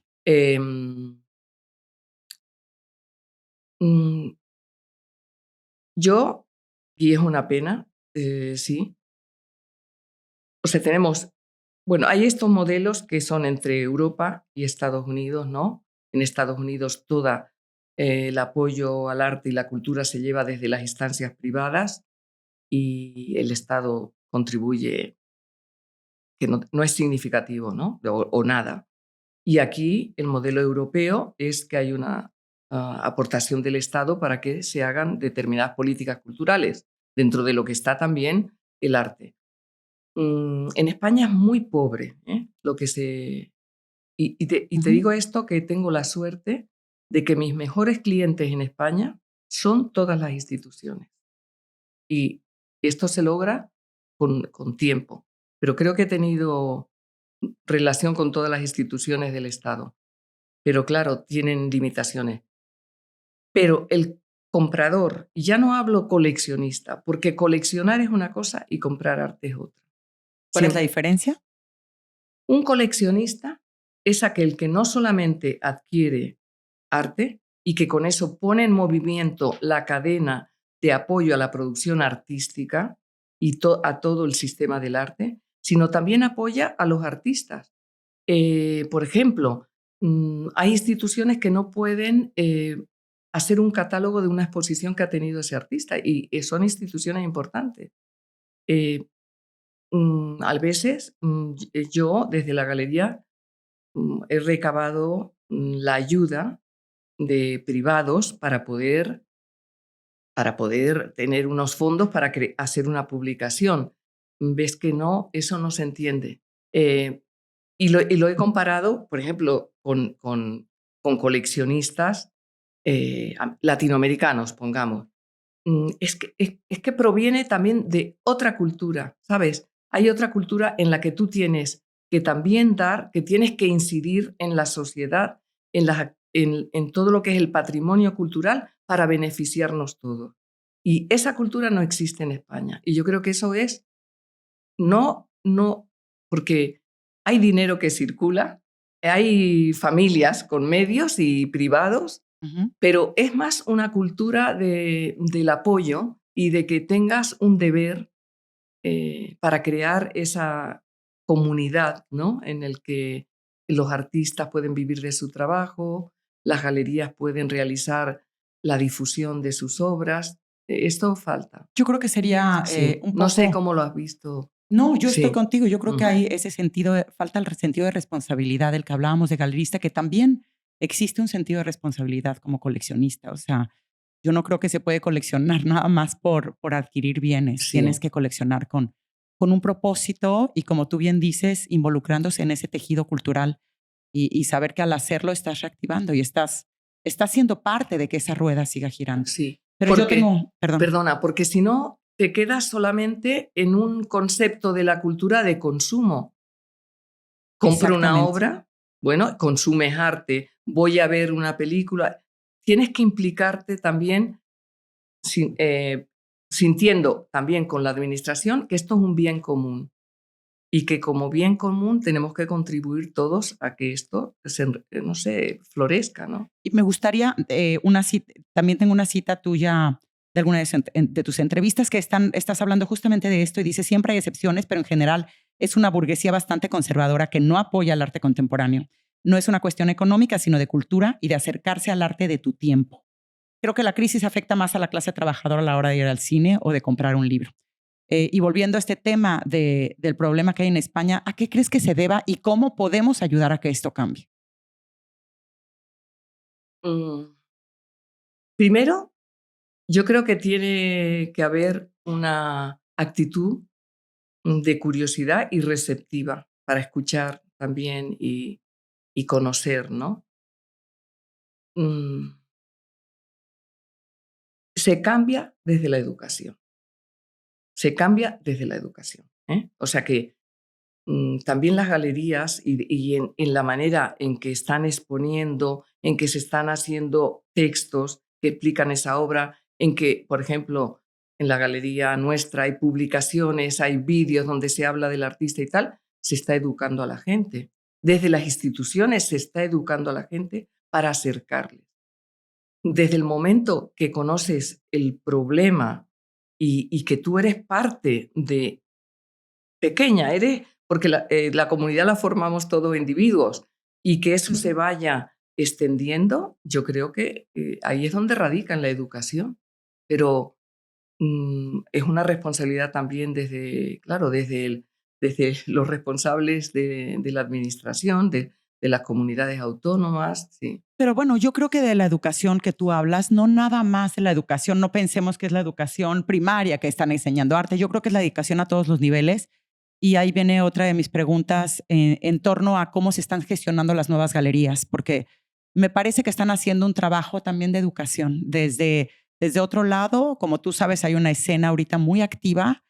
Yo, y es una pena, sí. O sea, tenemos, bueno, hay estos modelos que son entre Europa y Estados Unidos, ¿no? En Estados Unidos todo el apoyo al arte y la cultura se lleva desde las instancias privadas y el Estado contribuye, que no es significativo, ¿no? O nada. Y aquí el modelo europeo es que hay una aportación del Estado para que se hagan determinadas políticas culturales, dentro de lo que está también el arte. En España es muy pobre lo que se... Y te digo esto, que tengo la suerte de que mis mejores clientes en España son todas las instituciones. Y esto se logra con tiempo. Pero creo que he tenido relación con todas las instituciones del Estado. Pero claro, tienen limitaciones. Pero el comprador, y ya no hablo coleccionista, porque coleccionar es una cosa y comprar arte es otra. ¿Cuál es la diferencia? Un coleccionista es aquel que no solamente adquiere arte y que con eso pone en movimiento la cadena de apoyo a la producción artística y a todo el sistema del arte, sino también apoya a los artistas. Por ejemplo, hay instituciones que no pueden hacer un catálogo de una exposición que ha tenido ese artista y son instituciones importantes. A veces yo desde la galería he recabado la ayuda de privados para poder tener unos fondos para hacer una publicación. Ves que no, eso no se entiende. Y lo he comparado, por ejemplo, con coleccionistas latinoamericanos, pongamos. Es que proviene también de otra cultura, ¿sabes? Hay otra cultura en la que tú tienes que también dar, que tienes que incidir en la sociedad, en todo lo que es el patrimonio cultural para beneficiarnos todos. Y esa cultura no existe en España. Y yo creo que eso es, no, porque hay dinero que circula, hay familias con medios y privados, pero es más una cultura del apoyo y de que tengas un deber para crear esa comunidad, ¿no? En el que los artistas pueden vivir de su trabajo, las galerías pueden realizar la difusión de sus obras. Esto falta. Yo creo que sería un poco... No sé cómo lo has visto. No, yo estoy contigo. Yo creo que hay ese sentido, falta el sentido de responsabilidad del que hablábamos de galerista, que también existe un sentido de responsabilidad como coleccionista. O sea, yo no creo que se puede coleccionar nada más por adquirir bienes. Sí. Tienes que coleccionar con un propósito y, como tú bien dices, involucrándose en ese tejido cultural y saber que al hacerlo estás reactivando y estás siendo parte de que esa rueda siga girando. Sí. Pero yo tengo... Perdona, porque si no te quedas solamente en un concepto de la cultura de consumo. Compro una obra, bueno, consumes arte, voy a ver una película. Tienes que implicarte también, sintiendo también con la administración que esto es un bien común y que como bien común tenemos que contribuir todos a que esto, no sé, florezca, ¿no? Y me gustaría una cita, también tengo una cita tuya de alguna de tus entrevistas que estás hablando justamente de esto y dice, siempre hay excepciones, pero en general es una burguesía bastante conservadora que no apoya el arte contemporáneo. No es una cuestión económica, sino de cultura y de acercarse al arte de tu tiempo. Creo que la crisis afecta más a la clase trabajadora a la hora de ir al cine o de comprar un libro. Y volviendo a este tema del problema que hay en España, ¿a qué crees que se deba y cómo podemos ayudar a que esto cambie? Primero, yo creo que tiene que haber una actitud de curiosidad y receptiva para escuchar también y conocer, ¿no? Mm, Se cambia desde la educación. Se cambia desde la educación. O sea que también las galerías y en la manera en que están exponiendo, en que se están haciendo textos que explican esa obra, en que, por ejemplo, en la galería nuestra hay publicaciones, hay vídeos donde se habla del artista y tal, se está educando a la gente. Desde las instituciones se está educando a la gente para acercarles. Desde el momento que conoces el problema y que tú eres parte de pequeña, porque la comunidad la formamos todos individuos y que eso se vaya extendiendo, yo creo que ahí es donde radica en la educación. Pero es una responsabilidad también claro, desde los responsables de la administración, de las comunidades autónomas, sí. Pero bueno, yo creo que de la educación que tú hablas, no nada más de la educación, no pensemos que es la educación primaria que están enseñando arte, yo creo que es la educación a todos los niveles. Y ahí viene otra de mis preguntas en torno a cómo se están gestionando las nuevas galerías, porque me parece que están haciendo un trabajo también de educación. Desde otro lado, como tú sabes, hay una escena ahorita muy activa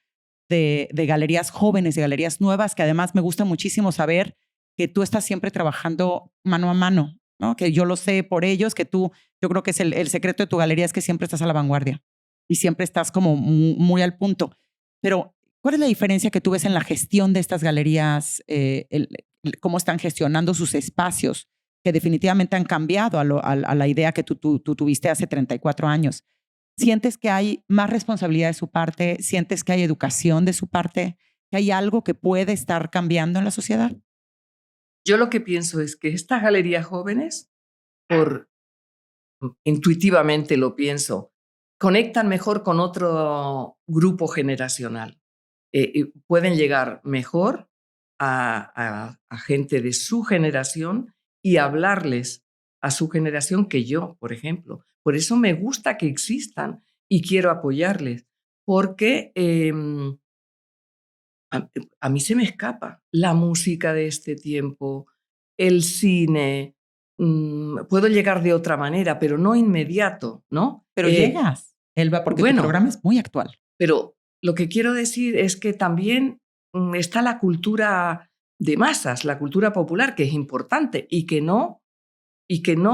de galerías jóvenes, de galerías nuevas, que además me gusta muchísimo saber que tú estás siempre trabajando mano a mano, ¿no? Que yo lo sé por ellos, que tú, yo creo que es el secreto de tu galería es que siempre estás a la vanguardia y siempre estás como muy al punto. Pero ¿cuál es la diferencia que tú ves en la gestión de estas galerías? ¿Cómo están gestionando sus espacios? Que definitivamente han cambiado a la idea que tú tuviste hace 34 años. ¿Sientes que hay más responsabilidad de su parte? ¿Sientes que hay educación de su parte? ¿Que hay algo que puede estar cambiando en la sociedad? Yo lo que pienso es que estas galerías jóvenes, por intuitivamente lo pienso, conectan mejor con otro grupo generacional. Pueden llegar mejor a gente de su generación y hablarles a su generación que yo, por ejemplo. Por eso me gusta que existan y quiero apoyarles, porque a mí se me escapa la música de este tiempo, el cine. Puedo llegar de otra manera, pero no inmediato, ¿no? Pero llegas, Elba, porque tu Bueno, programa es muy actual. pero lo que quiero decir es que también está la cultura de masas, la cultura popular, que es importante y que no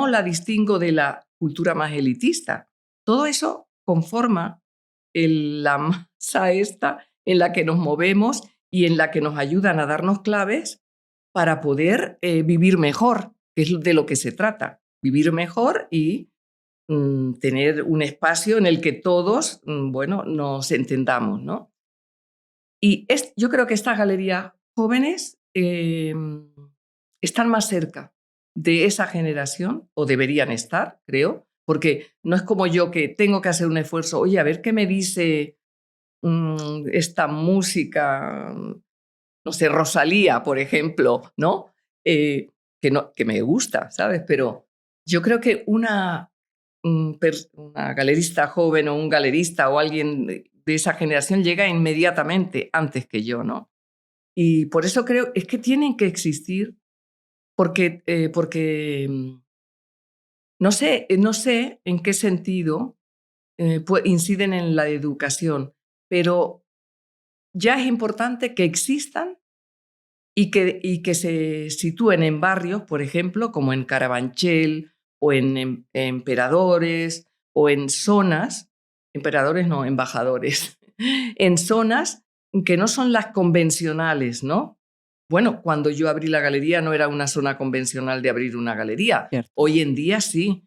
la distingo de la cultura más elitista. Todo eso conforma la masa esta en la que nos movemos y en la que nos ayudan a darnos claves para poder vivir mejor, que es de lo que se trata. Vivir mejor y tener un espacio en el que todos, bueno, nos entendamos, ¿no? Y yo creo que estas galerías jóvenes están más cerca de esa generación, o deberían estar, creo, porque no es como yo que tengo que hacer un esfuerzo, oye, a ver qué me dice esta música, no sé, Rosalía, por ejemplo, ¿no? Que me gusta, ¿sabes? Pero yo creo que una galerista joven o un galerista o alguien de esa generación llega inmediatamente antes que yo, ¿no? Y por eso creo, es que tienen que existir porque no sé en qué sentido inciden en la educación, pero ya es importante que existan y que se sitúen en barrios, por ejemplo, como en Carabanchel o en Emperadores o en zonas, emperadores no, embajadores, en zonas que no son las convencionales, ¿no? Bueno, cuando yo abrí la galería no era una zona convencional de abrir una galería. Cierto. Hoy en día sí.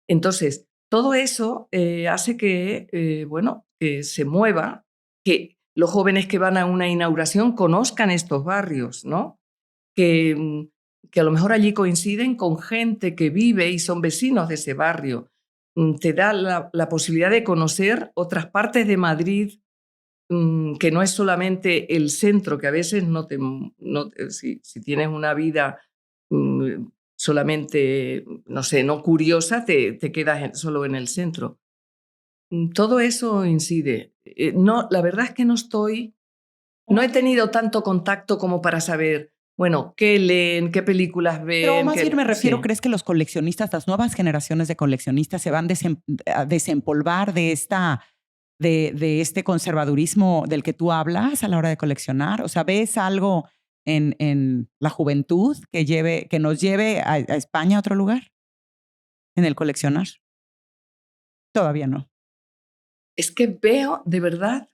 Entonces, todo eso hace que, bueno, que se mueva, que los jóvenes que van a una inauguración conozcan estos barrios, ¿no? Que a lo mejor allí coinciden con gente que vive y son vecinos de ese barrio. Te da la posibilidad de conocer otras partes de Madrid que no es solamente el centro, que a veces si tienes una vida solamente, no sé, no curiosa, te quedas solo en el centro. Todo eso incide. No, la verdad es que no he tenido tanto contacto como para saber, bueno, qué leen, qué películas Pero ven. más bien me refiero, Sí. ¿crees que los coleccionistas, las nuevas generaciones de coleccionistas se van a desempolvar de este conservadurismo del que tú hablas a la hora de coleccionar? O sea, ¿ves algo en la juventud que nos lleve a España a otro lugar en el coleccionar? Todavía no. Es que veo, de verdad,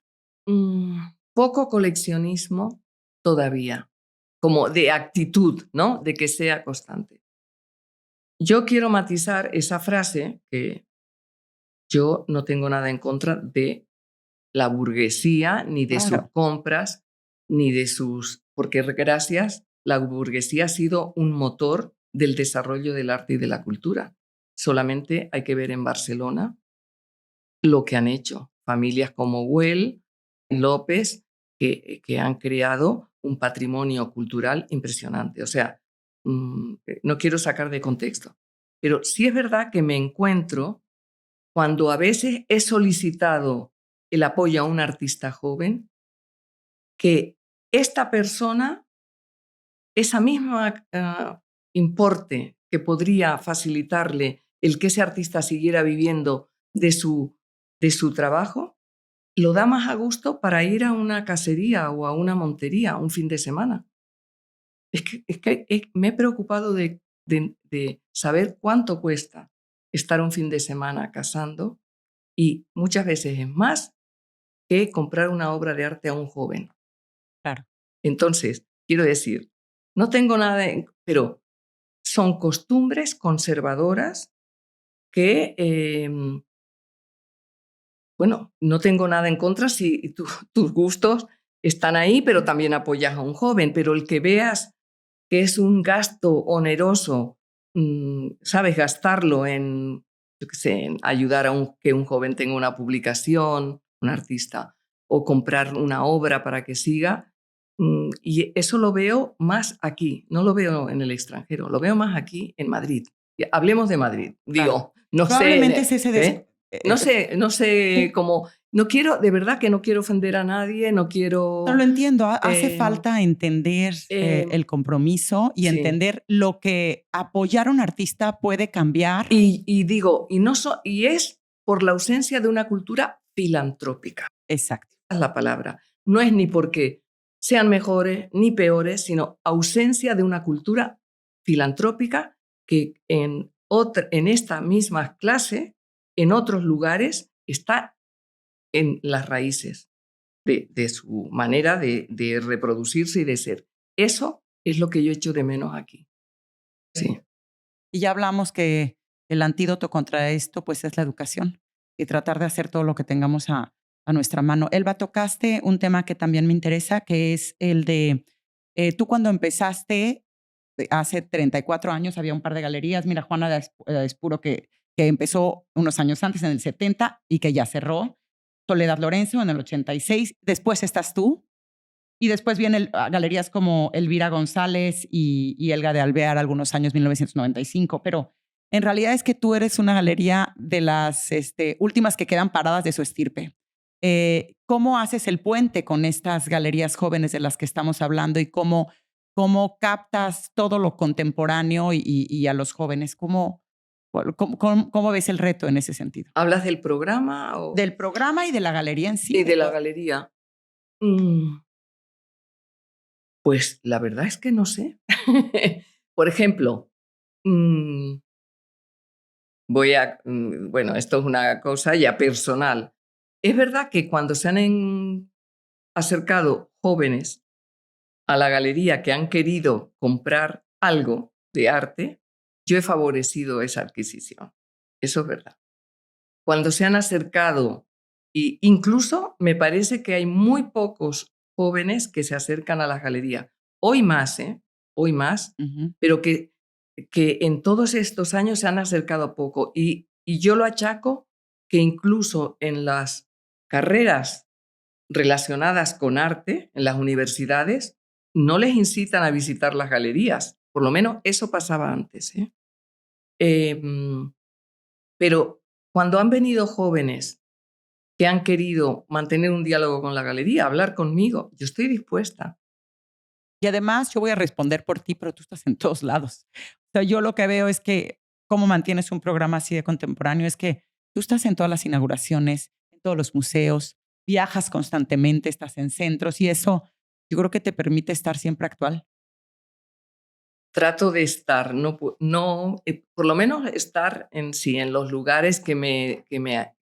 poco coleccionismo todavía, como de actitud, ¿no? De que sea constante. Yo quiero matizar esa frase que yo no tengo nada en contra de la burguesía, ni de sus Claro. compras, ni de sus... Porque gracias, la burguesía ha sido un motor del desarrollo del arte y de la cultura. Solamente hay que ver en Barcelona lo que han hecho. Familias como Güell, López, que han creado un patrimonio cultural impresionante. O sea, no quiero sacar de contexto, pero sí es verdad que me encuentro cuando a veces he solicitado el apoyo a un artista joven, que esta persona, esa misma importe que podría facilitarle el que ese artista siguiera viviendo de su trabajo, lo da más a gusto para ir a una cacería o a una montería un fin de semana. Me he preocupado de saber cuánto cuesta estar un fin de semana cazando, y muchas veces es más que comprar una obra de arte a un joven. Claro. Entonces, quiero decir, no tengo nada, pero son costumbres conservadoras que, bueno, no tengo nada en contra si tus gustos están ahí, pero también apoyas a un joven. Pero el que veas que es un gasto oneroso, sabes, gastarlo en, yo qué sé, en ayudar a que un joven tenga una publicación, un artista, o comprar una obra para que siga. Y eso lo veo más aquí, no lo veo en el extranjero, lo veo más aquí en Madrid. Hablemos de Madrid, Claro. digo, no Probablemente es sé, ese no sé cómo, no quiero, de verdad que no quiero ofender a nadie, no no quiero... lo entiendo. Hace eh, falta entender eh, el compromiso y sí. entender lo que apoyar a un artista puede cambiar. Y digo, y es por la ausencia de una cultura filantrópica. Exacto. Esa es la palabra. No es ni porque sean mejores ni peores, sino ausencia de una cultura filantrópica que en esta misma clase, en otros lugares, está en las raíces de su manera de reproducirse y de ser. Eso es lo que yo echo de menos aquí. Sí. Y ya hablamos que el antídoto contra esto, pues, es la educación y tratar de hacer todo lo que tengamos a nuestra mano. Elba, tocaste un tema que también me interesa, que es el de, tú cuando empezaste, hace 34 años, había un par de galerías. Mira, Juana de Espuro, que empezó unos años antes, en el 70, y que ya cerró. Soledad Lorenzo en el 86. Después estás tú. Y después vienen galerías como Elvira González y Elga de Alvear, algunos años, 1995. Pero en realidad es que tú eres una galería de las últimas que quedan paradas de su estirpe. ¿Cómo haces el puente con estas galerías jóvenes de las que estamos hablando y cómo captas todo lo contemporáneo y a los jóvenes? ¿Cómo ves el reto en ese sentido? ¿Hablas del programa o...? Del programa y de la galería en sí. Y de la galería. Pues la verdad es que no sé. Por ejemplo, bueno, esto es una cosa ya personal. Es verdad que cuando se han acercado jóvenes a la galería que han querido comprar algo de arte, yo he favorecido esa adquisición. Eso es verdad. Cuando se han acercado, y incluso me parece que hay muy pocos jóvenes que se acercan a la galería. Hoy más, hoy más, pero que en todos estos años se han acercado poco. Y yo lo achaco que incluso en las carreras relacionadas con arte en las universidades no les incitan a visitar las galerías. Por lo menos eso pasaba antes. Pero cuando han venido jóvenes que han querido mantener un diálogo con la galería, hablar conmigo, yo estoy dispuesta. Y además yo voy a responder por ti, pero tú estás en todos lados. O sea, yo lo que veo es que cómo mantienes un programa así de contemporáneo es que tú estás en todas las inauguraciones, en todos los museos, viajas constantemente, estás en centros y eso yo creo que te permite estar siempre actual. Trato de estar, por lo menos estar en los lugares que me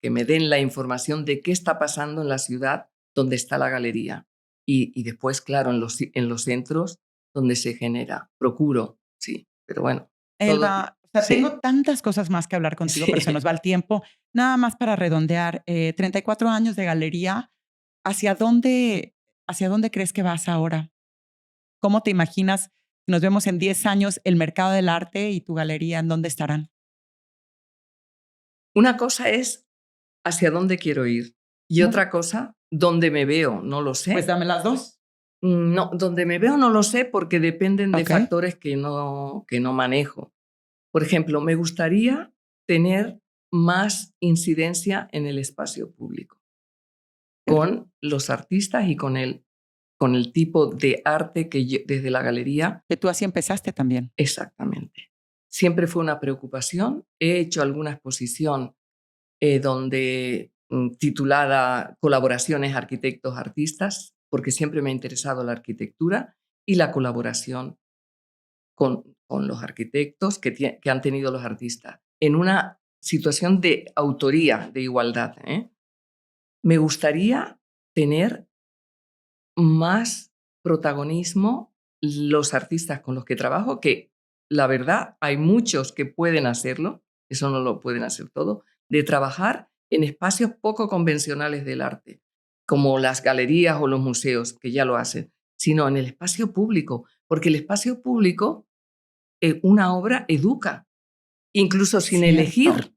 den la información de qué está pasando en la ciudad donde está la galería. Y después, claro, en los centros donde se genera. Procuro, sí, pero bueno. Elba, o sea, Sí, tengo tantas cosas más que hablar contigo, pero se sí. nos va el tiempo. Nada más para redondear, 34 años de galería, ¿hacia hacia dónde crees que vas ahora? ¿Cómo te imaginas, si nos vemos en 10 años, el mercado del arte y tu galería, en dónde estarán? Una cosa es hacia dónde quiero ir y ¿Cómo? otra cosa, dónde me veo, no lo Pues sé. dame las dos. No, donde me veo no lo sé porque dependen de Ok. factores que no manejo. Por ejemplo, me gustaría tener más incidencia en el espacio público con los artistas y con el tipo de arte desde la galería. Que tú así empezaste también. Exactamente. Siempre fue una preocupación. He hecho alguna exposición titulada Colaboraciones arquitectos-artistas, porque siempre me ha interesado la arquitectura y la colaboración con los arquitectos que han tenido los artistas, en una situación de autoría, de igualdad. Me gustaría tener más protagonismo los artistas con los que trabajo, que la verdad hay muchos que pueden hacerlo, eso no lo pueden hacer todo, de trabajar en espacios poco convencionales del arte, como las galerías o los museos, que ya lo hacen, sino en el espacio público, porque el espacio público, una obra educa, incluso sin Cierto, elegir, muy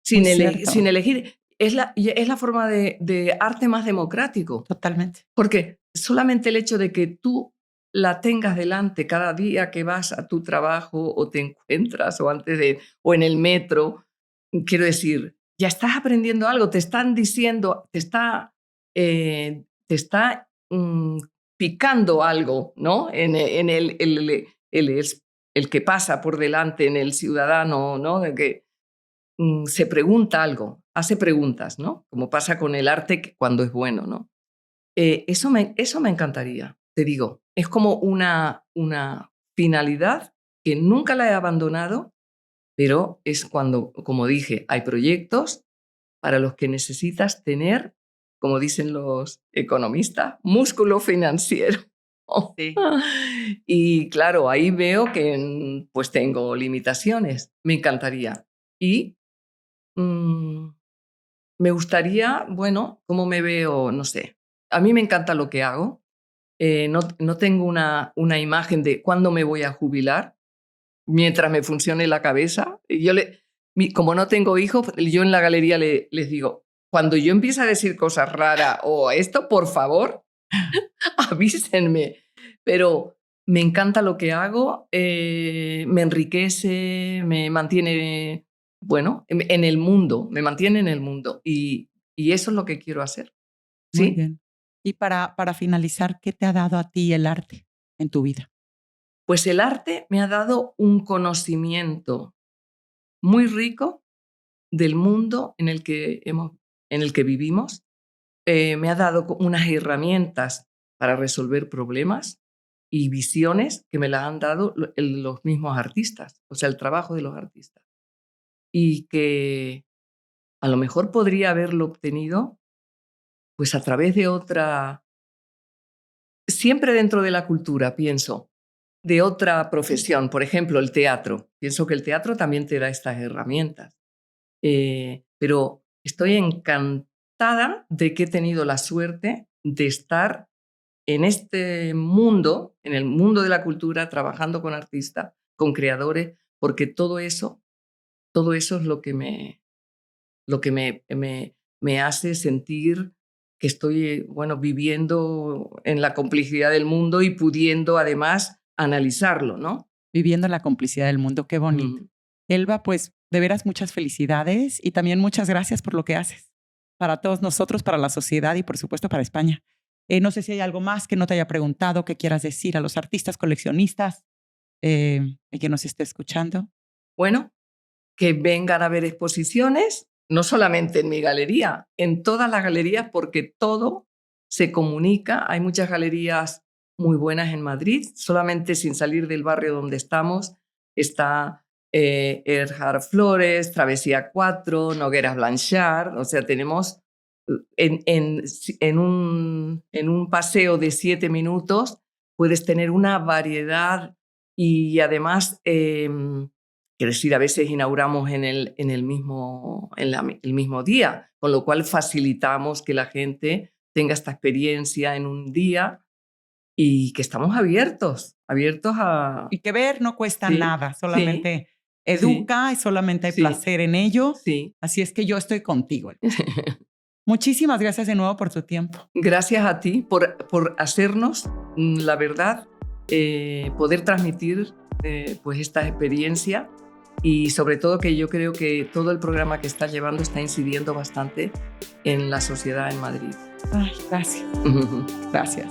sin cierto. elegir. Es la forma de arte más democrático, Totalmente. porque solamente el hecho de que tú la tengas delante cada día que vas a tu trabajo o te encuentras o en el metro, quiero decir, ya estás aprendiendo algo, te están diciendo, te está picando algo, ¿no? En el que pasa por delante, en el ciudadano, ¿no? De que se pregunta algo, hace preguntas, ¿no? Como pasa con el arte cuando es bueno, ¿no? Eso me encantaría, te digo. Es como una finalidad que nunca la he abandonado, pero es cuando, como dije, hay proyectos para los que necesitas tener, como dicen los economistas, músculo financiero. Sí. Y claro, ahí veo que pues tengo limitaciones. Me encantaría. Y mm, me gustaría, bueno, cómo me veo, no sé. A mí me encanta lo que hago. No tengo una imagen de cuándo me voy a jubilar mientras me funcione la cabeza. Como no tengo hijos, yo en la galería les digo, cuando yo empiece a decir cosas raras o esto, por favor, avísenme. Pero me encanta lo que hago, me enriquece, me mantiene, bueno, en el mundo, me mantiene en el mundo. Y eso es lo que quiero hacer. Muy ¿Sí? bien. Y para finalizar, ¿qué te ha dado a ti el arte en tu vida? Pues el arte me ha dado un conocimiento muy rico del mundo en el que vivimos. Me ha dado unas herramientas para resolver problemas y visiones que me las han dado los mismos artistas, o sea, el trabajo de los artistas. Y que a lo mejor podría haberlo obtenido pues a través de siempre dentro de la cultura, pienso, de otra profesión, por ejemplo, el teatro. Pienso que el teatro también te da estas herramientas. Pero estoy encantada de que he tenido la suerte de estar en este mundo, en el mundo de la cultura, trabajando con artistas, con creadores, porque todo eso es lo que me hace sentir que estoy, bueno, viviendo en la complicidad del mundo y pudiendo además analizarlo, ¿no? Viviendo la complicidad del mundo, qué bonito. Elba, pues de veras muchas felicidades y también muchas gracias por lo que haces para todos nosotros, para la sociedad y por supuesto para España. No sé si hay algo más que no te haya preguntado, que quieras decir a los artistas, coleccionistas que nos esté escuchando. Bueno, que vengan a ver exposiciones, no solamente en mi galería, en todas las galerías, porque todo se comunica. Hay muchas galerías muy buenas en Madrid, solamente sin salir del barrio donde estamos está Erhard Flores, Travesía 4, Nogueras Blanchard, o sea, tenemos en un paseo de 7 minutos puedes tener una variedad y además, quiero decir, a veces inauguramos el mismo día, con lo cual facilitamos que la gente tenga esta experiencia en un día y que estamos abiertos a... Y que ver no cuesta Sí, nada, solamente educa y solamente hay sí, placer en ello. sí. Así es que yo estoy contigo. Muchísimas gracias de nuevo por tu tiempo. Gracias a ti por hacernos, la verdad, poder transmitir pues esta experiencia y sobre todo que yo creo que todo el programa que estás llevando está incidiendo bastante en la sociedad en Madrid. Ay, gracias. Gracias.